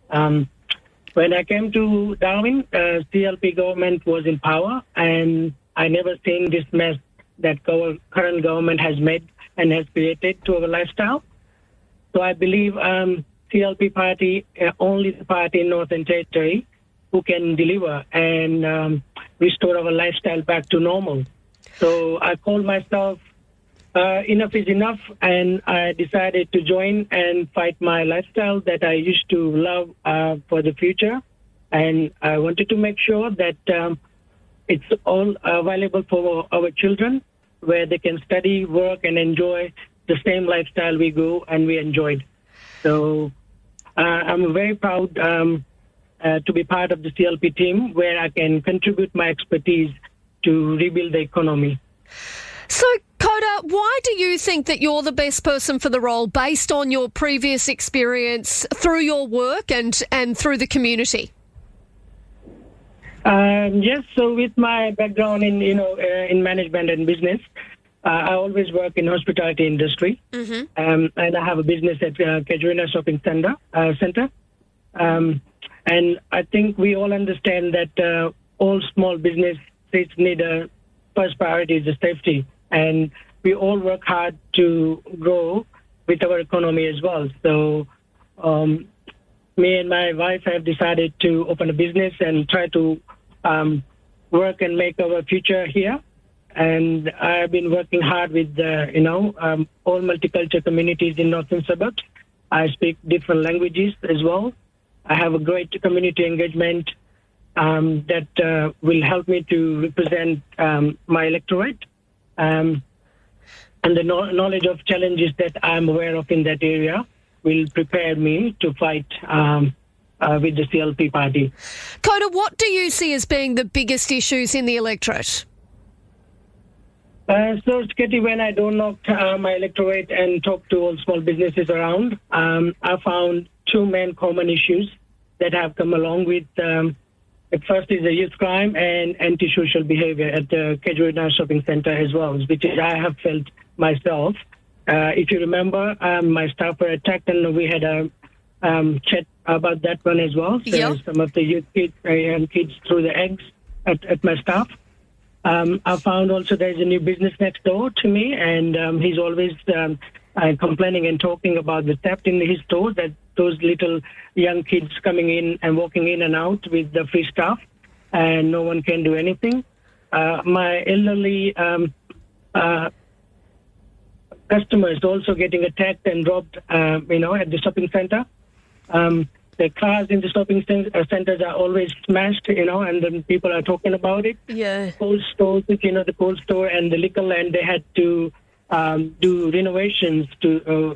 When I came to Darwin, CLP government was in power, and I never seen this mess that our current government has made and has created to our lifestyle. So I believe CLP party, only the party in Northern Territory who can deliver and restore our lifestyle back to normal. So I called myself enough is enough, and I decided to join and fight my lifestyle that I used to love for the future. And I wanted to make sure that it's all available for our children, where they can study, work, and enjoy the same lifestyle we go and we enjoyed. So I'm very proud to be part of the CLP team, where I can contribute my expertise to rebuild the economy. So, Khoda, why do you think that you're the best person for the role based on your previous experience through your work and through the community? Yes, so with my background in in management and business, I always work in hospitality industry, and I have a business at Casuarina Shopping Center. And I think we all understand that all small businesses need a first priority is the safety, and we all work hard to grow with our economy as well. So me and my wife have decided to open a business and try to work and make our future here. And I've been working hard with, all multicultural communities in northern suburbs. I speak different languages as well. I have a great community engagement that will help me to represent my electorate. And the knowledge of challenges that I'm aware of in that area will prepare me to fight with the CLP party. Khoda, what do you see as being the biggest issues in the electorate? So, Katie, when I don't knock my electorate and talk to all small businesses around, I found two main common issues that have come along with. The first is the youth crime and antisocial behavior at the Casuarina Shopping Center as well, which I have felt myself. If you remember, my staff were attacked, and we had a chat about that one as well. So some of the youth kids threw the eggs at my staff. I found also there's a new business next door to me, and he's always complaining and talking about the theft in his store, that those little young kids coming in and walking in and out with the free stuff, and no one can do anything. My elderly customers also getting attacked and robbed, at the shopping center. The cars in the shopping centers are always smashed, and then people are talking about it. Yeah. Cold stores, the cold store and the liquor land, they had to do renovations to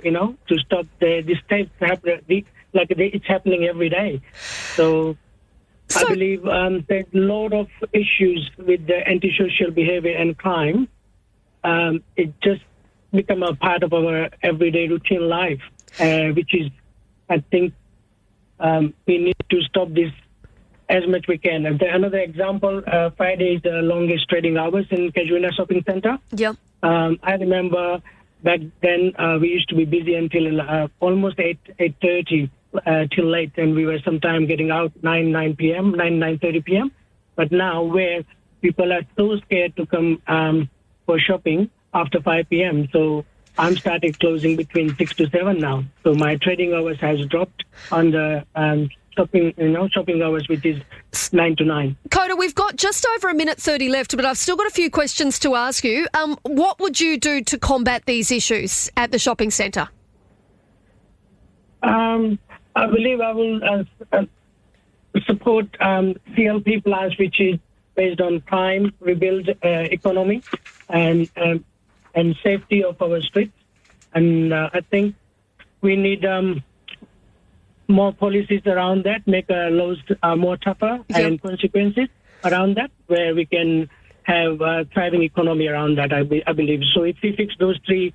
stop this type happening. It's happening every day. So I believe there's a lot of issues with the antisocial behavior and crime. It just become a part of our everyday routine life, which is, I think, we need to stop this as much we can. And another example, Friday is the longest trading hours in Casuarina Shopping Center. Yeah. I remember back then we used to be busy until almost 8:30 till late, and we were sometime getting out 9:30 p.m. But now, where people are so scared to come for shopping after 5 p.m., so I'm started closing between 6 to 7 now. So my trading hours has dropped on the shopping hours, which is 9 to 9. Khoda, we've got just over a minute 30 left, but I've still got a few questions to ask you. What would you do to combat these issues at the shopping centre? I believe I will support CLP plans, which is based on crime, rebuild economy, and safety of our streets. And I think we need more policies around that, make laws more tougher and consequences around that, where we can have a thriving economy around that, I believe. So if we fix those three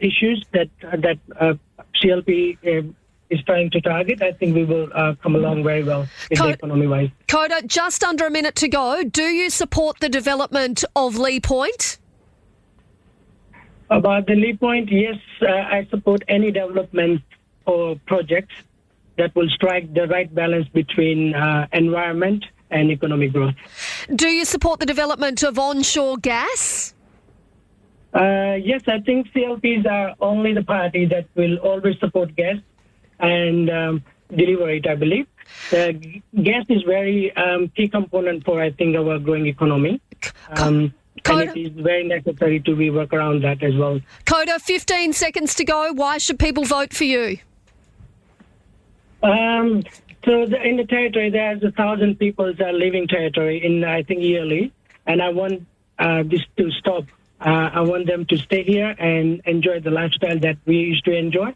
issues that CLP is trying to target, I think we will come along very well in the economy-wise. Khoda, just under a minute to go. Do you support the development of Lee Point? About the Lee Point, yes, I support any development or projects that will strike the right balance between environment and economic growth. Do you support the development of onshore gas? Yes, I think CLPs are only the party that will always support gas and deliver it, I believe. Gas is very key component for, I think, our growing economy. And it is very necessary to work around that as well. Khoda, 15 seconds to go. Why should people vote for you? In the territory, there's 1,000 people that are leaving territory I think, yearly. And I want this to stop. I want them to stay here and enjoy the lifestyle that we used to enjoy.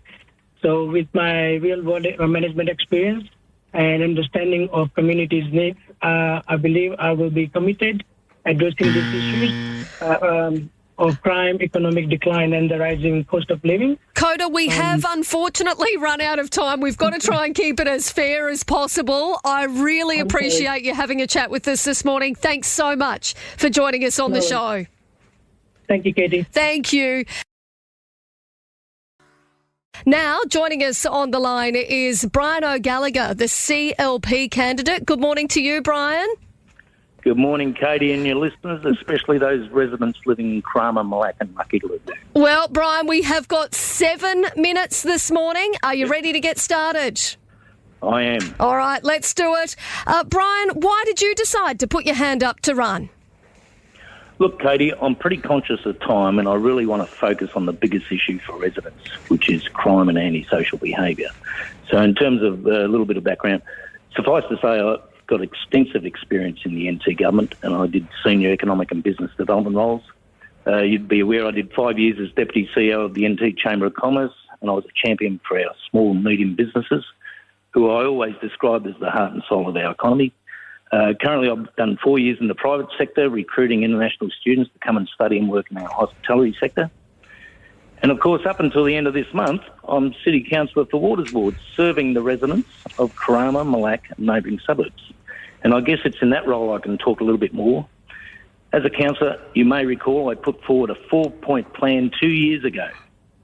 So with my real-world management experience and understanding of communities' needs, I believe I will be committed addressing these issues of crime, economic decline, and the rising cost of living. Khoda, we have unfortunately run out of time. We've got to try and keep it as fair as possible. I really appreciate you having a chat with us this morning. Thanks so much for joining us on the show. Thank you, Katie. Thank you. Now, joining us on the line is Brian O'Gallagher, the CLP candidate. Good morning to you, Brian. Good morning, Katie, and your listeners, especially those residents living in Cromer, Malacca and Mackay. Well, Brian, we have got 7 minutes this morning. Are you ready to get started? I am. All right, let's do it. Brian, why did you decide to put your hand up to run? Look, Katie, I'm pretty conscious of time and I really want to focus on the biggest issue for residents, which is crime and antisocial behaviour. So in terms of a little bit of background, suffice to say I've got extensive experience in the NT government and I did senior economic and business development roles. You'd be aware I did 5 years as Deputy CEO of the NT Chamber of Commerce and I was a champion for our small and medium businesses, who I always described as the heart and soul of our economy. Currently, I've done 4 years in the private sector, recruiting international students to come and study and work in our hospitality sector. And, of course, up until the end of this month, I'm City Councillor for Waters Ward, serving the residents of Cromer, Malacca and neighbouring suburbs. And I guess it's in that role I can talk a little bit more. As a councillor, you may recall I put forward a 4-point plan 2 years ago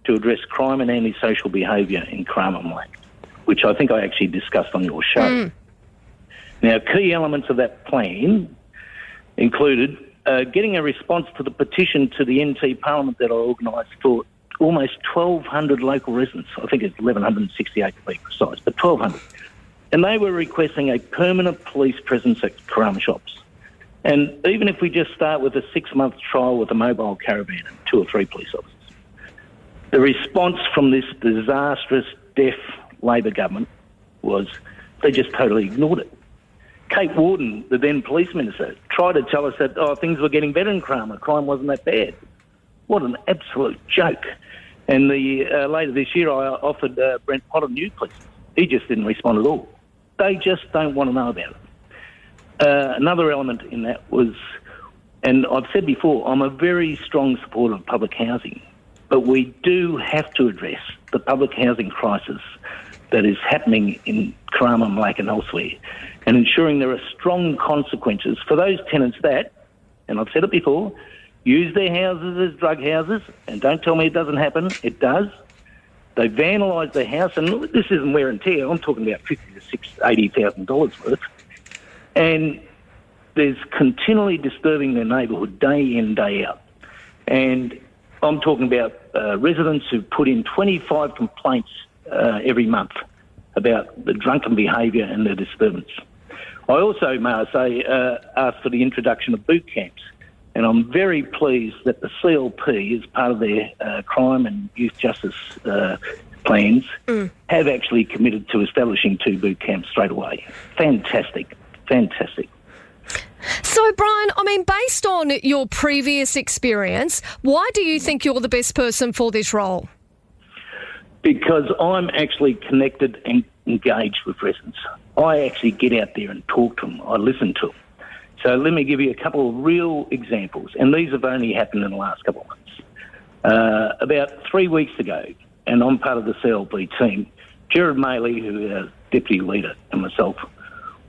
to address crime and antisocial behaviour in Cromer, Malacca, which I think I actually discussed on your show. Now, key elements of that plan included getting a response to the petition to the NT Parliament that I organised for almost 1,200 local residents. I think it's 1,168 to be precise, but 1,200. And they were requesting a permanent police presence at Cromer shops. And even if we just start with a 6-month trial with a mobile caravan and 2 or 3 police officers, the response from this disastrous, deaf Labor government was they just totally ignored it. Kate Warden, the then police minister, tried to tell us that things were getting better in Cromer, crime wasn't that bad. What an absolute joke. And later this year I offered Brent Potter new police. He just didn't respond at all. They just don't want to know about it. Another element in that was, and I've said before, I'm a very strong supporter of public housing, but we do have to address the public housing crisis that is happening in Cromer, Malacca and elsewhere, and ensuring there are strong consequences for those tenants that, and I've said it before, use their houses as drug houses, and don't tell me it doesn't happen, it does. They vandalise their house, and this isn't wear and tear, I'm talking about $50,000 to $80,000 worth, and there's continually disturbing their neighbourhood day in, day out. And I'm talking about residents who put in 25 complaints every month about the drunken behaviour and the disturbance. I also, may I say, asked for the introduction of boot camps, and I'm very pleased that the CLP, as part of their crime and youth justice plans, have actually committed to establishing 2 boot camps straight away. Fantastic. So, Brian, I mean, based on your previous experience, why do you think you're the best person for this role? Because I'm actually connected and engaged with residents. I actually get out there and talk to them. I listen to them. So let me give you a couple of real examples, and these have only happened in the last couple of months. About 3 weeks ago, and I'm part of the CLP team, Gerard Maley, who is our deputy leader, and myself,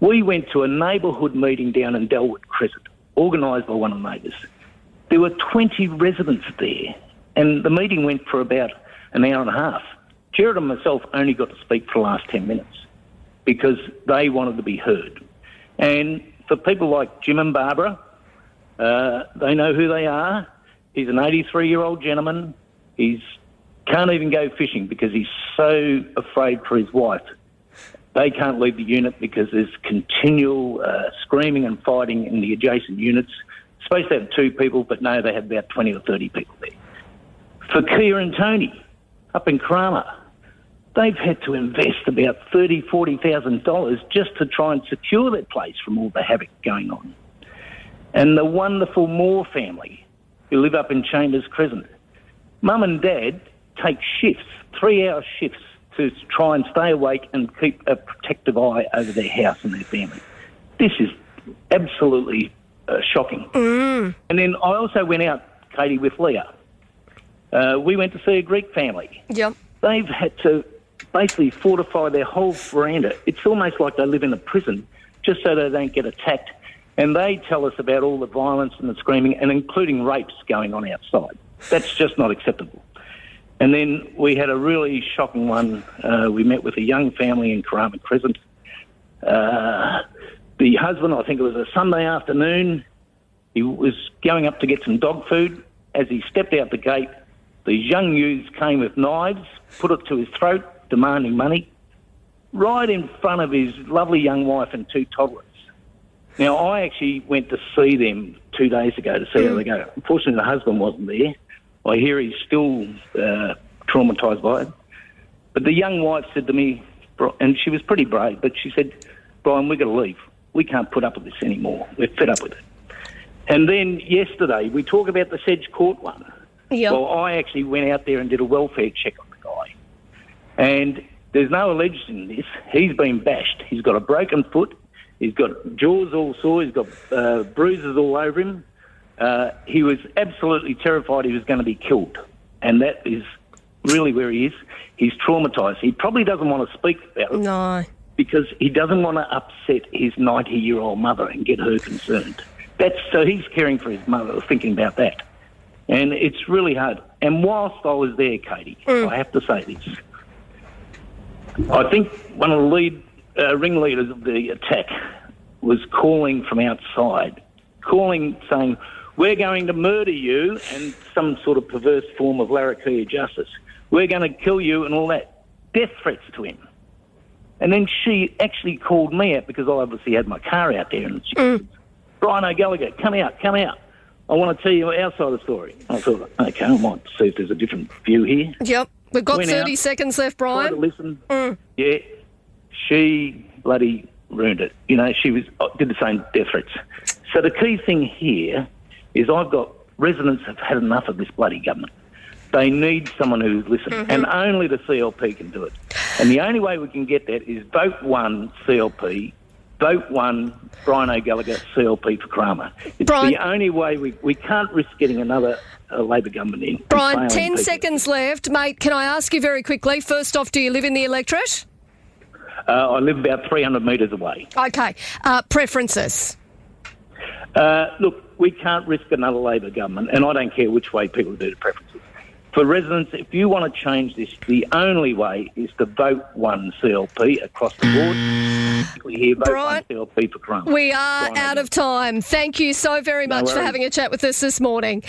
we went to a neighbourhood meeting down in Delwood Crescent, organised by one of the neighbours. There were 20 residents there, and the meeting went for about an hour and a half. Gerard and myself only got to speak for the last 10 minutes because they wanted to be heard. And for people like Jim and Barbara, they know who they are. He's an 83-year-old gentleman. He can't even go fishing because he's so afraid for his wife. They can't leave the unit because there's continual screaming and fighting in the adjacent units. Supposed to have 2 people, but no, they have about 20 or 30 people there. For Kia and Tony, up in Cromer, they've had to invest about $30,000, $40,000 just to try and secure their place from all the havoc going on. And the wonderful Moore family, who live up in Chambers Crescent, Mum and Dad take shifts, 3-hour shifts, to try and stay awake and keep a protective eye over their house and their family. This is absolutely shocking. Mm. And then I also went out, Katie, with Lia. We went to see a Greek family. Yep. They've had to basically fortify their whole veranda. It's almost like they live in a prison just so they don't get attacked. And they tell us about all the violence and the screaming, and including rapes going on outside. That's just not acceptable. And then we had a really shocking one. We met with a young family in Karama Crescent. The husband, I think it was a Sunday afternoon, he was going up to get some dog food. As he stepped out the gate, these young youths came with knives, put it to his throat, demanding money, right in front of his lovely young wife and 2 toddlers. Now, I actually went to see them 2 days ago to see how they go. Unfortunately, the husband wasn't there. I hear he's still traumatised by it. But the young wife said to me, and she was pretty brave, but she said, Brian, we've got to leave. We can't put up with this anymore. We're fed up with it. And then yesterday, we talk about the Sedge Court one. Yep. Well, I actually went out there and did a welfare check on the guy. And there's no alleged in this. He's been bashed. He's got a broken foot. He's got jaws all sore. He's got bruises all over him. He was absolutely terrified he was going to be killed. And that is really where he is. He's traumatised. He probably doesn't want to speak about it. No. Because he doesn't want to upset his 90-year-old mother and get her concerned. So he's caring for his mother, thinking about that. And it's really hard. And whilst I was there, Katie, I have to say this. I think one of the ringleaders of the attack was calling from outside, saying, we're going to murder you, and some sort of perverse form of Larrakia justice. We're going to kill you and all that. Death threats to him. And then she actually called me out because I obviously had my car out there. And she said, Brian O'Gallagher, come out. I want to tell you our side of the story. I thought, okay, I might see if there's a different view here. Yep. We've got Went 30 out, seconds left, Brian. tried to listen. Yeah. She bloody ruined it. You know, she did the same death threats. So the key thing here is I've got residents have had enough of this bloody government. They need someone who's listened, and only the CLP can do it. And the only way we can get that is vote 1 CLP, vote 1 Brian O'Gallagher CLP for Karama. It's the only way we can't risk getting another Labor government in. Brian, 10 seconds left. Mate, can I ask you very quickly, first off, do you live in the electorate? I live about 300 metres away. Okay. Preferences? Look, we can't risk another Labor government, and I don't care which way people do the preferences. For residents, if you want to change this, the only way is to vote 1 CLP across the board. We hear vote Brian, 1 CLP for Karama. We are out of time. Thank you so very much for worries. having a chat with us this morning.